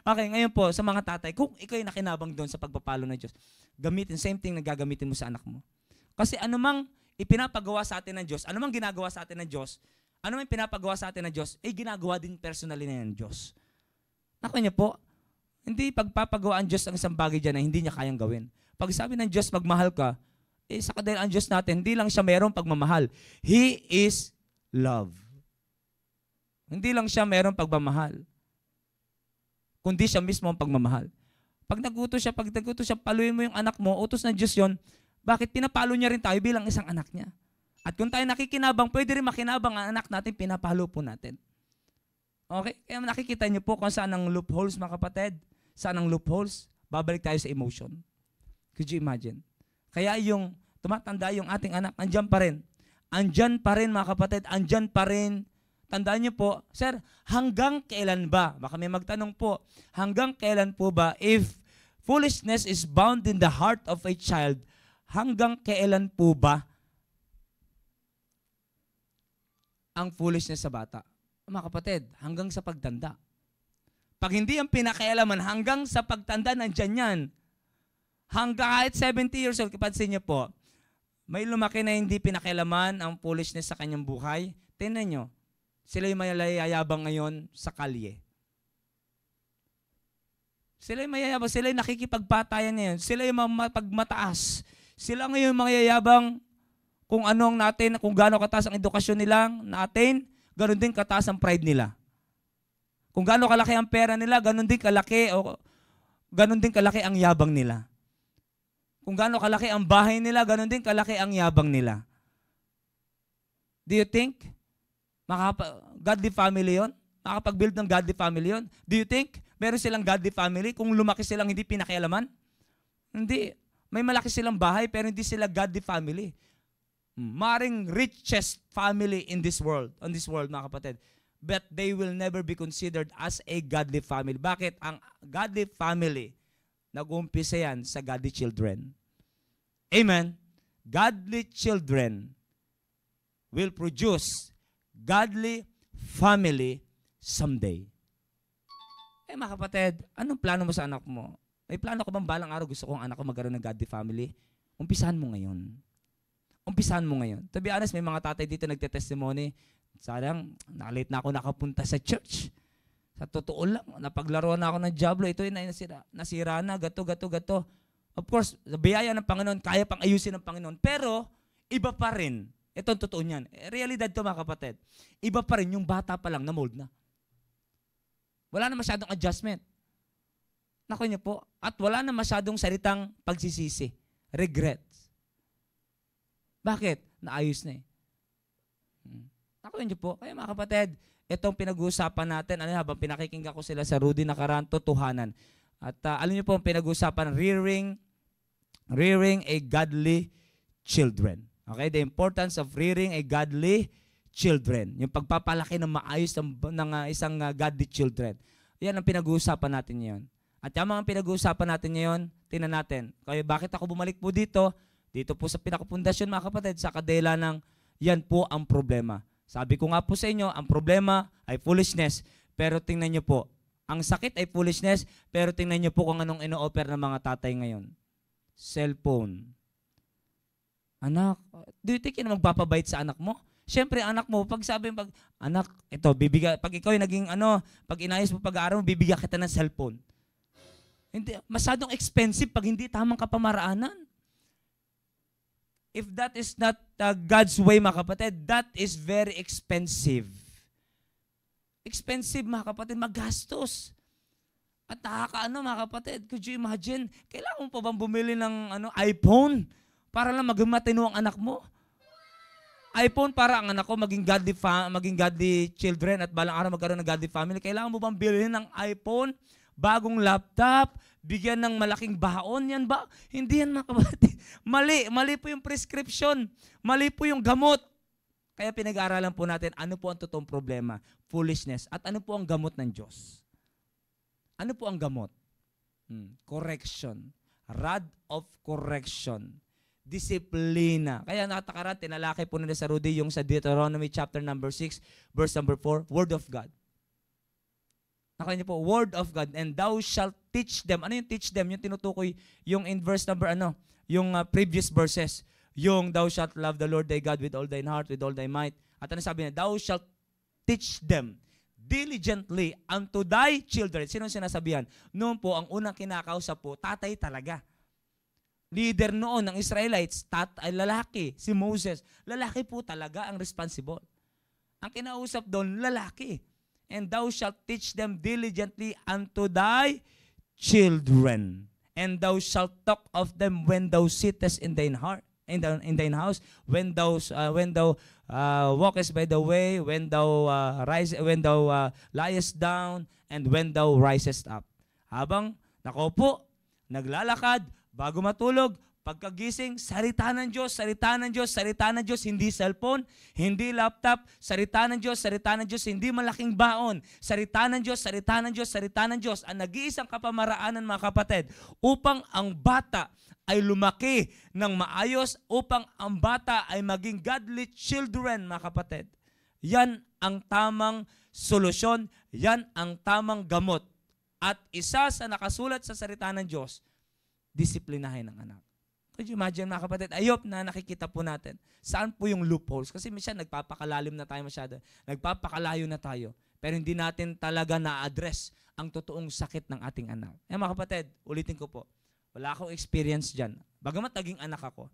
Okay, ngayon po, sa mga tatay, kung ikaw yung nakinabang doon sa pagpapalo ng Diyos, gamitin, same thing na gagamitin mo sa anak mo. Kasi anumang ipinapagawa sa atin ng Diyos, anumang ginagawa sa atin ng Diyos, anumang pinapagawa sa atin ng Diyos, ginagawa din personally na ng Diyos. Naku niya po, hindi pagpapagawa ang Diyos ang isang bagay dyan na hindi niya kayang gawin. Pag sabi ng Diyos, magmahal ka, sa kadal ang Diyos natin, hindi lang siya mayroong pagmamahal. He is love. Hindi lang siya mayroong pagmamahal, kundi siya mismo ang pagmamahal. Pag nagutos siya, paluin mo yung anak mo, utos ng Diyos yon, bakit pinapalo niya rin tayo bilang isang anak niya? At kung tayo nakikinabang, pwede rin makinabang ang anak natin, pinapalo po natin. Okay? Kaya nakikita niyo po kung saan ang loopholes, mga kapatid. Saan ang loopholes? Babalik tayo sa emotion. Could you imagine? Kaya yung tumatanda yung ating anak, andyan pa rin. Andyan pa rin, mga kapatid, andyan pa rin. Tandaan niyo po, sir, hanggang kailan ba? Baka may magtanong po, hanggang kailan po ba if foolishness is bound in the heart of a child, hanggang kailan po ba ang foolishness sa bata? Mga kapatid, hanggang sa pagtanda. Pag hindi ang pinakialaman, hanggang sa pagtanda, nandyan yan. Hanggang kahit 70 years old, kapansin niyo po, may lumaki na hindi pinakialaman ang foolishness sa kanyang buhay. Tingnan niyo, sila yung mayayabang ngayon sa kalye. Sila yung mayayabang, sila yung nakikipagpatayan ngayon. Sila yung mapagmataas. Sila ngayon mayayabang kung anong natin, kung gaano kataas ang edukasyon nila natin, ganoon din kataas ang pride nila. Kung gaano kalaki ang pera nila, ganoon din kalaki ang yabang nila. Kung gaano kalaki ang bahay nila, ganoon din kalaki ang yabang nila. Do you think godly family yon? Makakapag-build ng godly family yon? Do you think meron silang godly family kung lumaki silang hindi pinakialaman? Hindi. May malaki silang bahay pero hindi sila godly family. Maring richest family in this world, mga kapatid. But they will never be considered as a godly family. Bakit? Ang godly family, nag-uumpisa yan sa godly children. Amen? godly children will produce godly family someday. Mga kapatid, anong plano mo sa anak mo? May plano ko bang balang araw gusto kong anak ko magkaroon ng godly family? Umpisahan mo ngayon. Umpisahan mo ngayon. To be honest, may mga tatay dito nagte-testimony. Sayang, nakalate na ako nakapunta sa church. Sa totoo lang, napaglaruan na ako ng Diablo. Ito yung nasira na, gato. Of course, sa biyaya ng Panginoon, kaya pang ayusin ng Panginoon. Pero, iba pa rin. Ito ang totoo niyan. Realidad to mga kapatid. Iba pa rin yung bata pa lang na mold na. Wala na masyadong adjustment. Naku niyo po. At wala na masyadong salitang pagsisisi. Regrets. Bakit? Naayos na eh. Naku niyo po. Kaya mga kapatid, itong pinag-uusapan natin, habang pinakikinggan ko sila sa Rudy nakaraan, totohanan. At alam niyo po ang pinag-uusapan, rearing a godly children. Okay? The importance of rearing a godly children. Yung pagpapalaki ng maayos ng isang godly children. Yan ang pinag-uusapan natin ngayon. At yung mga pinag-uusapan natin ngayon, tingnan natin. Kaya bakit ako bumalik po dito? Dito po sa pinakapundasyon mga kapatid, sa kadela ng yan po ang problema. Sabi ko nga po sa inyo, ang problema ay foolishness. Pero tingnan nyo po, ang sakit ay foolishness, pero tingnan nyo po kung anong ino-offer ng mga tatay ngayon. Cellphone. Anak, do you think yun magpapabait sa anak mo? Siyempre, anak mo, anak, ito, pag ikaw yung naging, pag inayos mo pag-aaral mo, bibigyan kita ng cellphone. Hindi, masyadong expensive pag hindi tamang kapamaraanan. If that is not God's way, mga kapatid, that is very expensive. Expensive, mga kapatid, magastos. At nakakaano, mga kapatid, could you imagine, kailangan mo pa bang bumili ng iPhone para lang matino ang anak mo? iPhone para ang anak ko maging godly children at balang araw magkaroon ng godly family. Kailangan mo bang bilhin ng iPhone, bagong laptop, bigyan ng malaking baon? Yan ba? Hindi yan, mga kapatid. Mali po yung prescription. Mali po yung gamot. Kaya pinag-aaralan po natin ano po ang totoong problema, foolishness. At ano po ang gamot ng Diyos? Ano po ang gamot? Correction. Rod of correction. Disiplina. Kaya natakaran, tinalakay po nila sa Rudy yung sa Deuteronomy chapter number 6, verse number 4, Word of God. Nakaya niyo po, Word of God, and thou shalt teach them. Ano yung teach them? Yung tinutukoy, yung in verse number, yung previous verses. Yung thou shalt love the Lord thy God with all thine heart, with all thy might. At ano sabi niya? Thou shalt teach them diligently unto thy children. Sino sinasabihan? Noon po, ang unang kinakausap po, tatay talaga. Leader noon ng Israelites, lalaki, si Moses. Lalaki po talaga ang responsible. Ang kinausap doon, lalaki. And thou shalt teach them diligently unto thy children. And thou shalt talk of them when thou sittest in thine heart, in thine house, when thou walkest by the way, when thou liest down, and when thou risest up. Habang nakaupo, naglalakad, bago matulog, pagkagising, salita ng Diyos, salita ng Diyos, salita ng Diyos, hindi cellphone, hindi laptop, salita ng Diyos, hindi malaking baon, salita ng Diyos, salita ng Diyos, salita ng Diyos, ang nag-iisang kapamaraanan, mga kapatid, upang ang bata ay lumaki ng maayos, upang ang bata ay maging godly children, mga kapatid. Yan ang tamang solusyon, yan ang tamang gamot. At isa sa nakasulat sa salita ng Diyos, disiplinahin ng anak. Could you imagine, mga kapatid, ayop na nakikita po natin. Saan po yung loopholes? Kasi minsan nagpapakalalim na tayo masyado. Nagpapakalayo na tayo. Pero hindi natin talaga na-address ang totoong sakit ng ating anak. Mga kapatid, ulitin ko po. Wala akong experience dyan. Bagamat naging anak ako.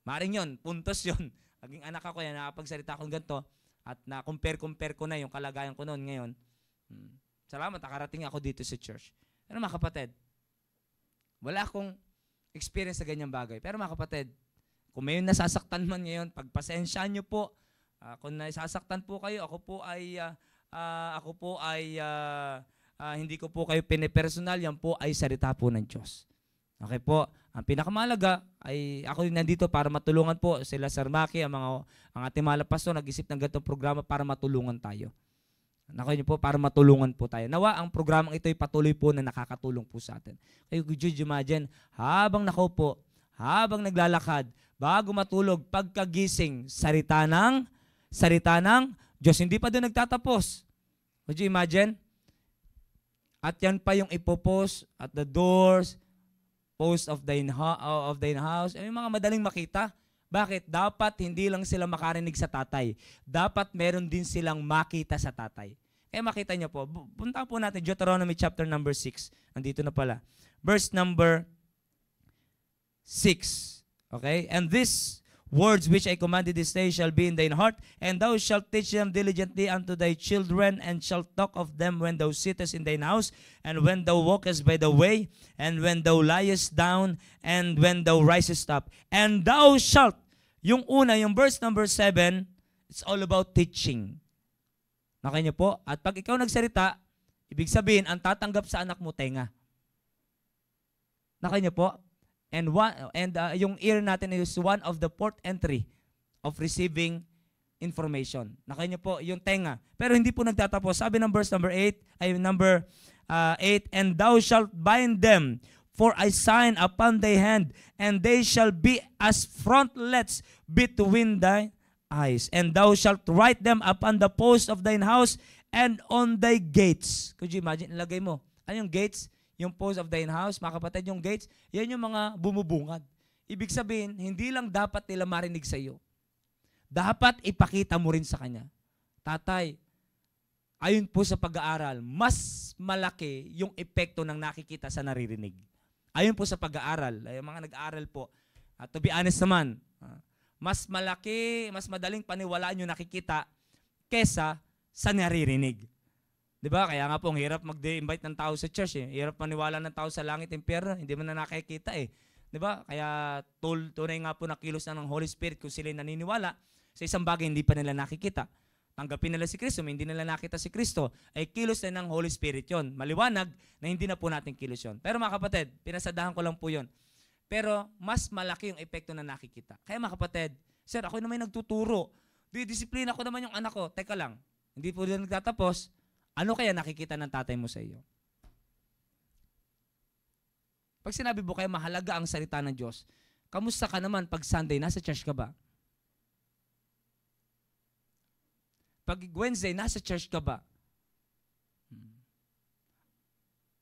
Maring yun, puntos yun. Naging anak ako yan, nakapagsalita akong ganito. At na-compare ko na yung kalagayan ko noon ngayon. Salamat, nakarating ako dito sa church. Pero mga kapatid, wala akong experience sa ganyang bagay. Pero mga kapatid, kung may nasasaktan man ngayon, pagpasensyahan nyo po. Kung nasasaktan po kayo, ako po ay hindi ko po kayo pinipersonal, yan po ay salita po ng Diyos. Okay po, ang pinakamalaga ay ako nandito para matulungan po sila Sir Maki, ang ating mga pastor, nag-isip ng ganitong programa para matulungan tayo. Nakuha niyo po, para matulungan po tayo. Nawa, ang programang ito ay patuloy po na nakakatulong po sa atin. Kayo, could you imagine, habang nakaupo, habang naglalakad, bago matulog, pagkagising, salita ng Diyos. Hindi pa doon nagtatapos. Would you imagine? At yan pa yung ipopost at the doors, post of thine house. Yung mga madaling makita. Bakit? Dapat hindi lang sila makarinig sa tatay. Dapat meron din silang makita sa tatay. Kaya makita niyo po, punta po natin Deuteronomy chapter number 6. Nandito na pala. Verse number 6. Okay? And these words which I commanded this day shall be in thine heart, and thou shalt teach them diligently unto thy children, and shalt talk of them when thou sittest in thine house, and when thou walkest by the way, and when thou liest down, and when thou risest up. And thou shalt, yung una, yung verse number 7, it's all about teaching. Nakaya niyo po? At pag ikaw nagsalita, ibig sabihin, ang tatanggap sa anak mo, tenga. Nakaya niyo po? And yung ear natin is one of the port entry of receiving information. Nakaya niyo po, yung tenga. Pero hindi po nagtatapos. Sabi ng verse number 8, and thou shalt bind them for a sign upon thy hand, and they shall be as frontlets between thy eyes. And thou shalt write them upon the posts of thine house and on thy gates. Could you imagine? Ilagay mo. Ano yung gates? Yung post of thine house, mga kapatid, yung gates, yan yung mga bumubungad. Ibig sabihin, hindi lang dapat nila marinig sa iyo. Dapat ipakita mo rin sa kanya. Tatay, ayon po sa pag-aaral, mas malaki yung epekto ng nakikita sa naririnig. Ayon po sa pag-aaral, yung mga nag-aaral po, to be honest naman, mas malaki, mas madaling paniwalaan yung nakikita kesa sa naririnig. Diba? Kaya nga po, ang hirap mag-invite ng tao sa church. Hirap maniwala ng tao sa langit, impyerno. Hindi mo na nakikita eh. Diba? Kaya tunay nga po na kilos na ng Holy Spirit kung sila naniniwala sa isang bagay hindi pa nila nakikita. Tanggapin nila si Kristo, hindi nila nakita si Kristo, ay kilos na ng Holy Spirit yon. Maliwanag na hindi na po natin kilos yon. Pero mga kapatid, pinasadahan ko lang po yon. Pero mas malaki yung epekto na nakikita. Kaya mga kapatid, sir, ako naman yung nagtuturo. Disiplina ko naman yung anak ko. Teka lang, hindi po din nagtatapos. Ano kaya nakikita ng tatay mo sa iyo? Pag sinabi mo kaya mahalaga ang salita ng Diyos, kamusta ka naman pag Sunday, nasa church ka ba? Pag Wednesday, nasa church ka ba?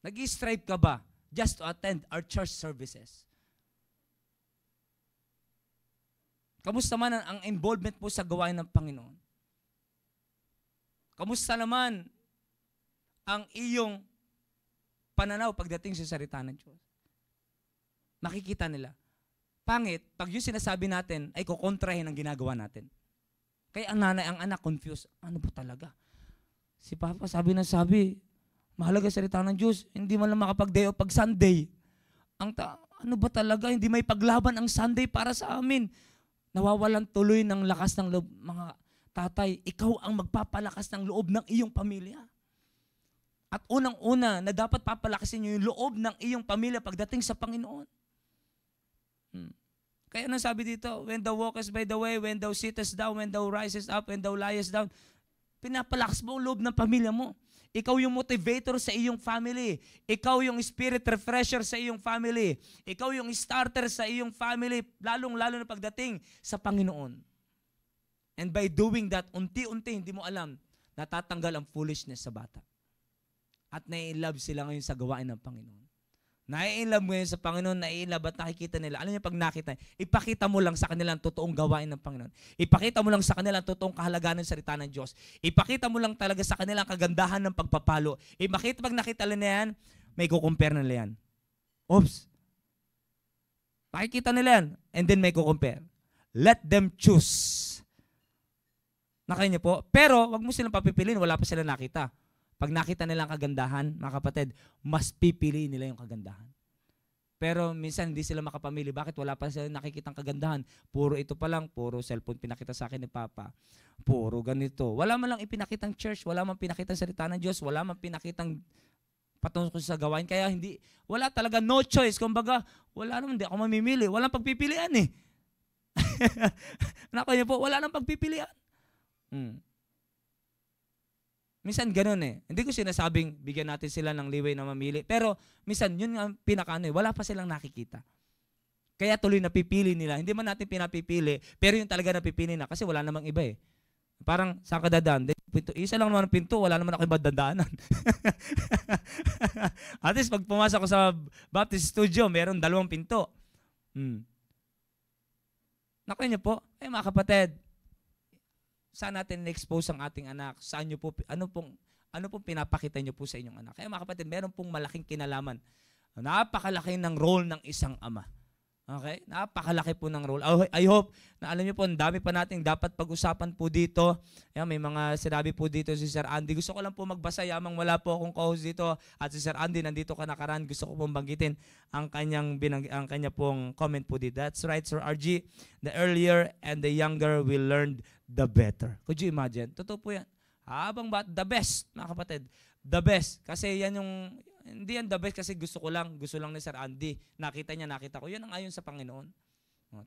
Nag-strive ka ba just to attend our church services? Kamusta man ang involvement mo sa gawain ng Panginoon? Kamusta naman ang iyong pananaw pagdating sa salita ng Diyos? Makikita nila. Pangit, pag yung sinasabi natin ay kukontrahin ang ginagawa natin. Kaya ang nanay, ang anak, confused. Ano ba talaga? Si Papa sabi, mahalaga salita ng Diyos, hindi man lang makapag-day o pag Sunday. Ano ba talaga? Hindi may paglaban ang Sunday para sa amin. Nawawalan tuloy ng lakas ng loob. Mga tatay, ikaw ang magpapalakas ng loob ng iyong pamilya. At unang-una na dapat papalakasin niyo yung loob ng iyong pamilya pagdating sa Panginoon. Kaya anong sabi dito? When thou walkest by the way, when thou sittest down, when thou risest up, when thou liest down, pinapalakas mo ang loob ng pamilya mo. Ikaw yung motivator sa iyong family. Ikaw yung spirit refresher sa iyong family. Ikaw yung starter sa iyong family, lalong-lalo na pagdating sa Panginoon. And by doing that, unti-unti, hindi mo alam, natatanggal ang foolishness sa bata. At nai-love sila ngayon sa gawain ng Panginoon. Nai-love ngayon sa Panginoon, nai-love at nakikita nila. Alam niyo pag nakita, ipakita mo lang sa kanila ang totoong gawain ng Panginoon. Ipakita mo lang sa kanila ang totoong kahalagahan ng salita ng Diyos. Ipakita mo lang talaga sa kanila ang kagandahan ng pagpapalo. Pag nakita nila yan, may kukumpare nila yan. Oops. Makikita nila yan, and then may kukumpare. Let them choose. Nakaya niyo po? Pero, wag mo silang papipiliin, wala pa sila nakita. Pag nakita nila ang kagandahan, mga kapatid, mas pipiliin nila yung kagandahan. Pero minsan hindi sila makapamili. Bakit? Wala pa sila nakikitang kagandahan. Puro ito pa lang, puro cellphone pinakita sa akin ni Papa. Puro ganito. Wala man lang ipinakitang church, wala man pinakitang salita ng Diyos, wala man pinakitang patungkol sa gawain. Kaya wala talaga no choice. Kumbaga, wala naman, hindi ako mamimili. Walang pagpipilian eh. Nako niyo po, wala nang pagpipilian. Minsan ganun eh. Hindi ko sinasabing bigyan natin sila ng leeway na mamili. Pero minsan yun ang pinakaano eh. Wala pa silang nakikita. Kaya tuloy napipili nila. Hindi man natin pinapipili, pero yung talaga napipili na kasi wala namang iba eh. Parang saan ka dadaan? Isa lang naman ang pinto, wala naman ako ibang dadaanan. At least pag pumasok ko sa Baptist Studio, meron 2 pinto. Nakuha niyo po, mga kapatid, saan natin na-expose ang ating anak? Saan niyo po, ano pong pinapakita niyo po sa inyong anak? Kaya mga kapatid, meron pong malaking kinalaman. Napakalaki ng role ng isang ama. Okay? Napakalaki po ng role. I hope na alam niyo po, ang dami pa nating dapat pag-usapan po dito. Yan, may mga sinabi po dito si Sir Andy. Gusto ko lang po magbasa, yamang wala po akong co-host dito. At si Sir Andy, nandito ka nakaraan. Gusto ko pong banggitin ang kanya pong comment po dito. That's right, Sir RG. The earlier and the younger will learn, the better. Could you imagine? Totoo po yan. The best, mga kapatid. The best. Kasi yan yung... Hindi yan the best kasi gusto lang ni Sir Andy. Nakita ko. Yan ang ayon sa Panginoon.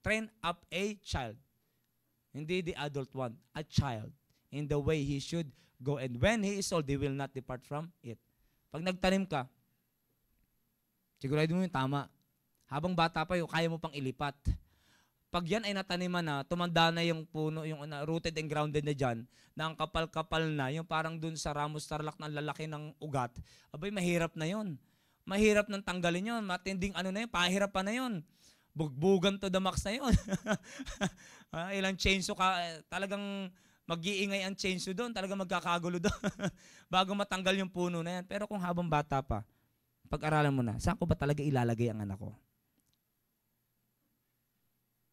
Train up a child. Hindi the adult one. A child. In the way he should go. And when he is old, he will not depart from it. Pag nagtanim ka, sigurado mo yung tama. Habang bata pa, kaya mo pang ilipat. Pag yan ay nataniman na, tumanda na yung puno, yung rooted and grounded na dyan, na ang kapal-kapal na, yung parang dun sa Ramos Tarlac na lalaki ng ugat, abay, mahirap na yun. Mahirap nang tanggalin yun. Matinding na yun, pahirap pa na yun. Bugbugan to the max na yun. Ilang chainsaw ka, talagang mag-iingay ang chainsaw doon, talagang magkakagulo doon, bago matanggal yung puno na yan. Pero kung habang bata pa, pag-aralan mo na, saan ko ba talaga ilalagay ang anak ko?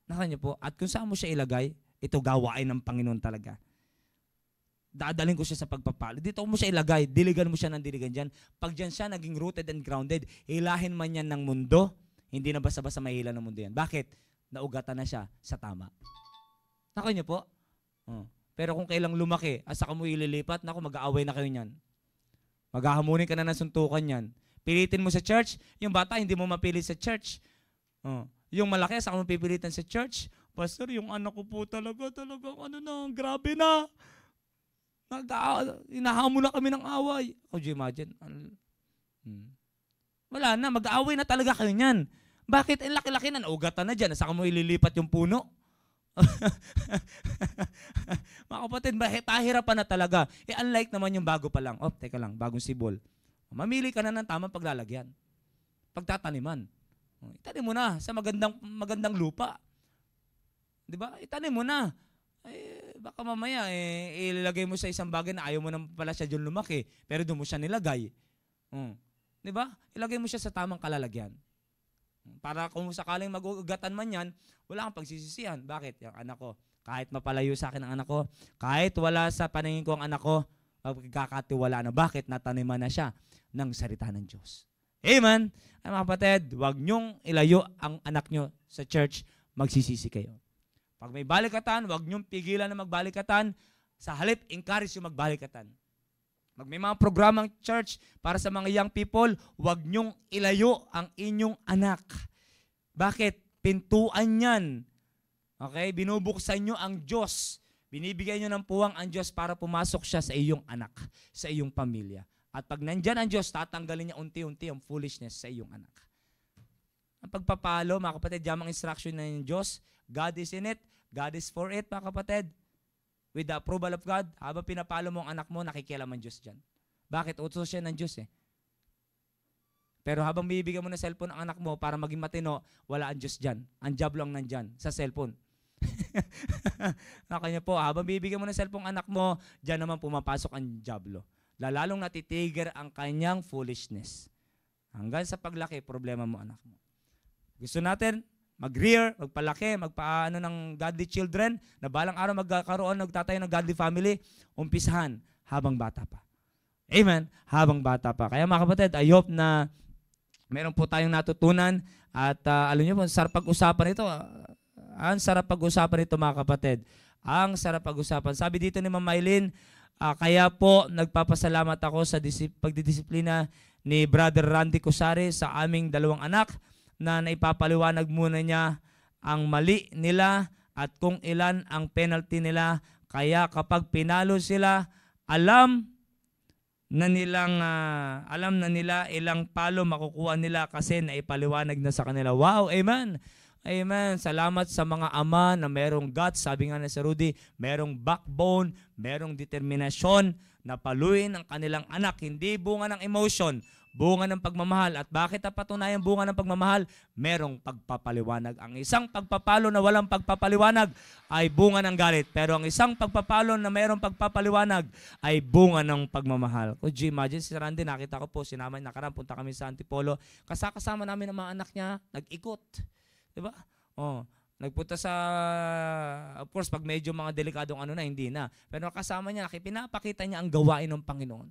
Nakanya po, at kung saan mo siya ilagay, ito gawain ng Panginoon talaga. Dadalhin ko siya sa pagpapalo. Dito mo siya ilagay, diligan mo siya ng diligan dyan. Pag dyan siya naging rooted and grounded, hilahin man yan ng mundo, hindi na basta-basta mahila ng mundo yan. Bakit? Naugatan na siya sa tama. Nakanya po? Pero kung kailang lumaki, at saka mo ililipat, naku, mag-aaway na kayo niyan. Maghahamunin ka na ng suntukan yan. Pilitin mo sa church, yung bata hindi mo mapilit sa church. Yung malaki, saka mo pipilitan sa church. Pastor, yung anak ko po talagang grabe na. Inahamon na kami ng away. Could you imagine? Wala na, mag-aaway na talaga kayo niyan. Bakit? Laki-laki na, naugatan na dyan. Saka mo ililipat yung puno. Mga kapatid, pahirapan na talaga. Unlike naman yung bago pa lang. Teka lang, bagong sibol. Mamili ka na ng tamang paglalagyan. Pagtataniman. Itanim mo na sa magandang lupa. 'Di ba? Itanim mo na. Baka mamaya ilagay mo sa isang bagay na ayaw mo na pala siya diyon lumaki, pero doon mo siya nilagay. 'Di ba? Ilagay mo siya sa tamang kalalagyan. Para kung sakaling mag-ugatan man 'yan, wala kang pagsisisihan. Bakit? Yung anak ko, kahit mapalayo sa akin ang anak ko, kahit wala sa paningin ko ang anak ko, magkakatiwala na. Bakit? Nataniman na siya ng salita ng Diyos. Amen. Ay mga kapatid, huwag niyong ilayo ang anak niyo sa church, magsisisi kayo. Pag may balikatan, huwag niyong pigilan na magbalikatan. Sa halip, encourage yung magbalikatan. Pag may mga programang church para sa mga young people, huwag niyong ilayo ang inyong anak. Bakit? Pintuan yan. Okay? Binubuksan niyo ang Diyos. Binibigyan niyo ng puwang ang Diyos para pumasok siya sa iyong anak, sa iyong pamilya. At pag nandyan ang Diyos, tatanggalin niya unti-unti ang foolishness sa iyong anak. Ang pagpapalo, mga kapatid, yamang instruction na ng Diyos, God is in it, God is for it, mga kapatid. With the approval of God, habang pinapalo mo ang anak mo, nakikialam ang Diyos dyan. Bakit? Utos siya ng Diyos Pero habang bibigyan mo ng cellphone ang anak mo para maging matino, wala ang Diyos dyan. Ang diablo ang nandyan sa cellphone. Nakanya po, habang bibigyan mo ng cellphone ang anak mo, dyan naman pumapasok ang diablo. Lalong natitiger ang kanyang foolishness. Hanggang sa paglaki, problema mo anak mo. Gusto natin mag-rear, magpalaki, magpaano ng godly children, na balang araw magkakaroon, nagtatayo ng godly family, umpisahan habang bata pa. Amen? Habang bata pa. Kaya mga kapatid, I hope na meron po tayong natutunan at alam niyo po, sarap pag-usapan ito. Ang sarap pag-usapan ito mga kapatid. Ang sarap pag-usapan. Sabi dito ni Ma'am Mylene, kaya po nagpapasalamat ako sa pagdidisiplina ni Brother Randy Cusare sa aming 2 anak na naipapaliwanag muna niya ang mali nila at kung ilan ang penalty nila. Kaya kapag pinalo sila, alam na nila ilang palo makukuha nila kasi naipaliwanag na sa kanila. Wow, amen. Amen. Salamat sa mga ama na merong guts, sabi nga na si Rudy, merong backbone, merong determinasyon na paluin ang kanilang anak. Hindi bunga ng emotion, bunga ng pagmamahal. At bakit napatunayan bunga ng pagmamahal? Merong pagpapaliwanag. Ang isang pagpapalo na walang pagpapaliwanag ay bunga ng galit. Pero ang isang pagpapalo na merong pagpapaliwanag ay bunga ng pagmamahal. Could you imagine, si Randy, nakita ko po, sinama nakaraan, punta kami sa Antipolo. Kasama namin ang mga anak niya, nag-ikot. Diba? Oh, nagpunta sa, of course, pag medyo mga delikadong ano na, hindi na. Pero kasama niya, pinapakita niya ang gawain ng Panginoon.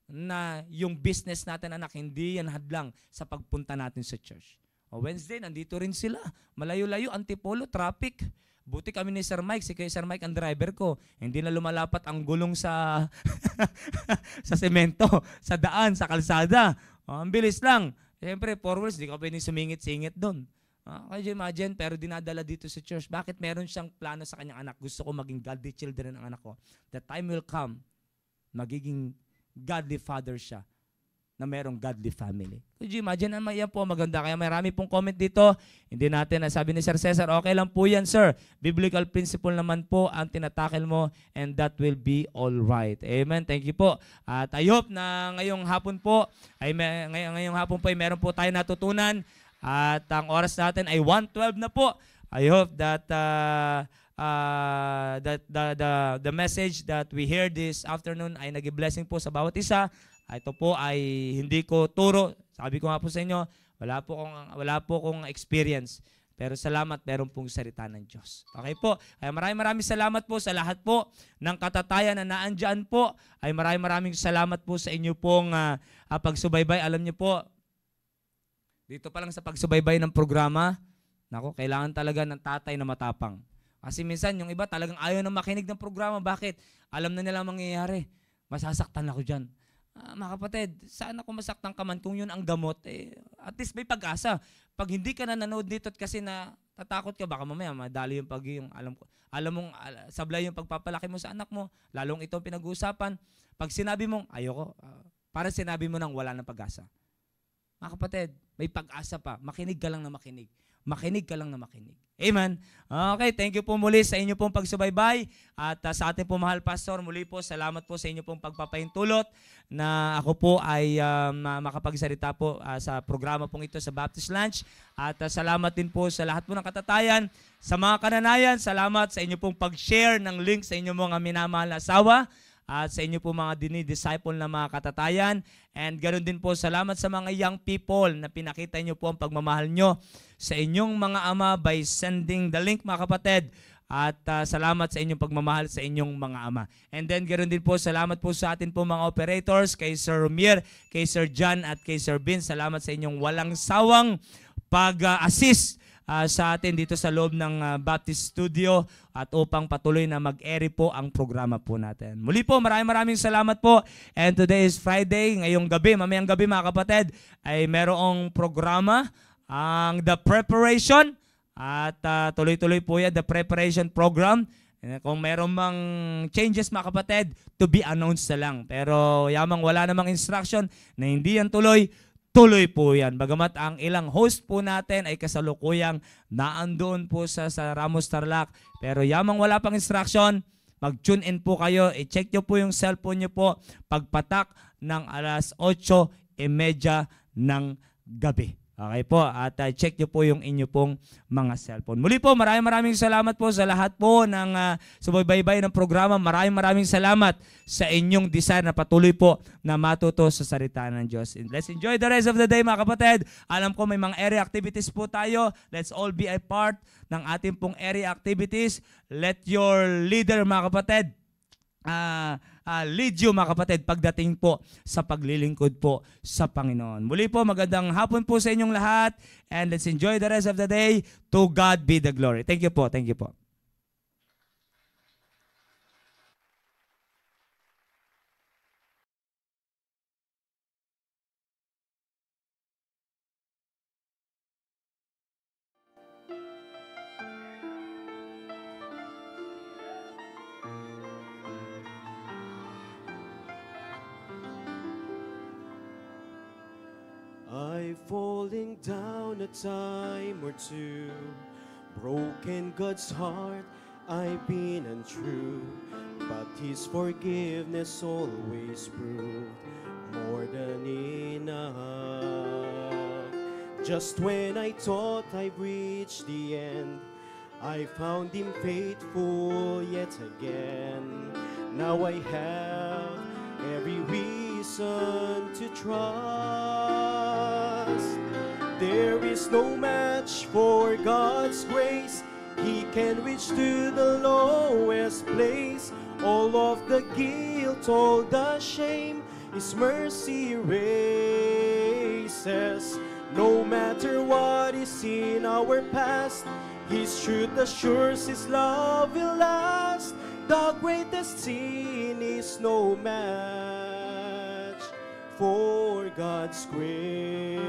Na yung business natin, anak, hindi yan hadlang sa pagpunta natin sa church. O Wednesday, nandito rin sila. Malayo-layo, Antipolo, traffic. Buti kami ni Sir Mike, si Sir Mike ang driver ko. Hindi na lumalapat ang gulong sa sa semento, sa daan, sa kalsada. O, ang bilis lang. Siyempre, 4 wheels, di ka pwedeng sumingit-singit doon. Kaya imagine, pero dinadala dito sa church. Bakit meron siyang plano sa kanyang anak? Gusto ko maging godly children ang anak ko. The time will come, magiging godly father siya na merong godly family. Could you imagine? Yan po maganda. Kaya marami pong comment dito. Hindi natin, sabi ni Sir Cesar, okay lang po yan, sir. Biblical principle naman po ang tinatakil mo and that will be all right. Amen. Thank you po. At I hope na ngayong hapon po ay meron po tayo natutunan. At ang oras natin ay 1:12 na po. I hope that the message that we hear this afternoon ay nag-blessing po sa bawat isa. Ito po ay hindi ko turo. Sabi ko nga po sa inyo, wala po kong experience. Pero salamat, meron pong salita ng Diyos. Okay po? Kaya maraming salamat po sa lahat po ng katatayan na naandyan po. Ay maraming salamat po sa inyo pong pagsubaybay. Alam niyo po, dito pa lang sa pagsubaybay ng programa, nako, kailangan talaga ng tatay na matapang. Kasi minsan yung iba talagang ayaw na makinig ng programa. Bakit? Alam na nila mangyayari. Masasaktan ako dyan. Mga kapatid, saan ako masaktan ka man kung yun ang gamot? At least may pag-asa. Pag hindi ka na nanood dito at kasi na tatakot ka, baka mamaya madali yung alam mong sablay yung pagpapalaki mo sa anak mo, lalong itong pinag-uusapan. Pag sinabi mong, ayoko, para sinabi mo nang wala ng pag-asa. Mga kapatid, may pag-asa pa. Makinig ka lang na makinig. Makinig ka lang na makinig. Amen. Okay, thank you po muli sa inyo pong pagsubaybay. At sa ating po mahal pastor, muli po, salamat po sa inyo pong pagpapahintulot na ako po ay makapagsalita po sa programa pong ito sa Baptist Lunch. At salamat din po sa lahat po ng katatayan. Sa mga kananayan, salamat sa inyo pong pag-share ng link sa inyo mga minamahal na asawa. At sa inyo po mga dinidisciple na mga katatayan. And ganoon din po, salamat sa mga young people na pinakita nyo po ang pagmamahal nyo sa inyong mga ama by sending the link, mga kapatid. At salamat sa inyong pagmamahal sa inyong mga ama. And then ganoon din po, salamat po sa atin po mga operators, kay Sir Romir, kay Sir John at kay Sir Bin. Salamat sa inyong walang sawang pag-assist sa atin dito sa loob ng Baptist Studio at upang patuloy na mag-eri po ang programa po natin. Muli po, maraming salamat po. And today is Friday. Ngayong gabi, mamayang gabi mga kapatid, ay merong programa, ang The Preparation. At tuloy-tuloy po yan, The Preparation Program. Kung meron mang changes mga kapatid, to be announced na lang. Pero yamang wala namang instruction na hindi yan tuloy po yan. Bagamat ang ilang host po natin ay kasalukuyang naandoon po sa Ramos Tarlac. Pero yamang wala pang instruction, mag-tune in po kayo. I-check nyo po yung cellphone nyo po pagpatak ng alas 8:30 ng gabi. Okay po, at check nyo po yung inyo pong mga cellphone. Muli po, maraming salamat po sa lahat po ng subaybaybay ng programa. Maraming salamat sa inyong desire na patuloy po na matuto sa salita ng Diyos. And let's enjoy the rest of the day mga kapatid. Alam ko may mga area activities po tayo. Let's all be a part ng ating pong area activities. Let your leader mga kapatid lead you mga kapatid pagdating po sa paglilingkod po sa Panginoon. Muli po, magandang hapon po sa inyong lahat and let's enjoy the rest of the day. To God be the glory. Thank you po. Thank you po. I've fallen down a time or two, broken God's heart, I've been untrue, but His forgiveness always proved more than enough. Just when I thought I've reached the end, I found Him faithful yet again. Now I have every reason to trust. There is no match for God's grace. He can reach to the lowest place. All of the guilt, all the shame, His mercy erases. No matter what is in our past, His truth assures His love will last. The greatest sin is no match for God's grace.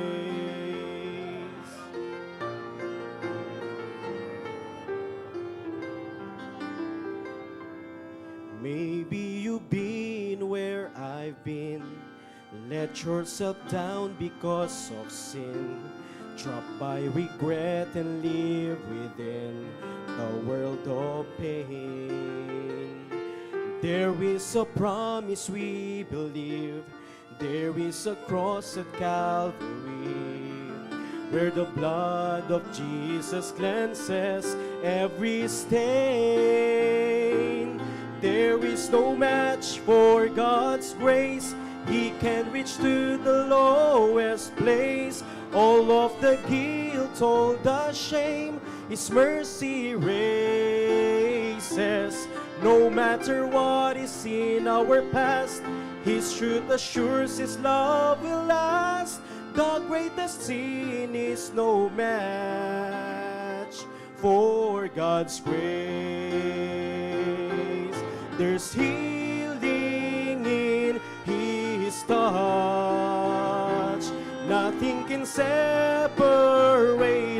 Maybe you've been where I've been, let yourself down because of sin, trapped by regret and live within the world of pain. There is a promise we believe, there is a cross at Calvary, where the blood of Jesus cleanses every stain. There is no match for God's grace. He can reach to the lowest place. All of the guilt, all the shame, His mercy erases. No matter what is in our past, His truth assures His love will last. The greatest sin is no match for God's grace. There's healing in His touch. Nothing can separate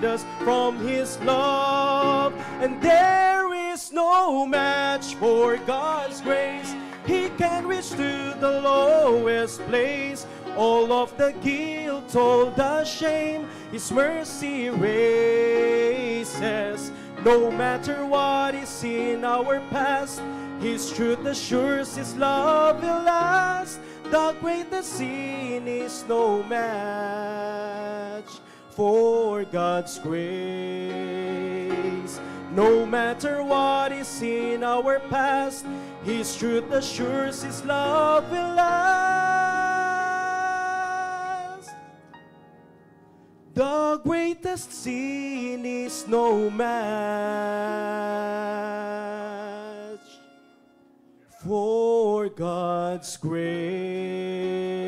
us from His love. And there is no match for God's grace. He can reach to the lowest place. All of the guilt, all the shame, His mercy erases. No matter what is in our past, His truth assures His love will last. The greatest sin is no match for God's grace. No matter what is in our past, His truth assures His love will last. The greatest sin is no match for God's grace.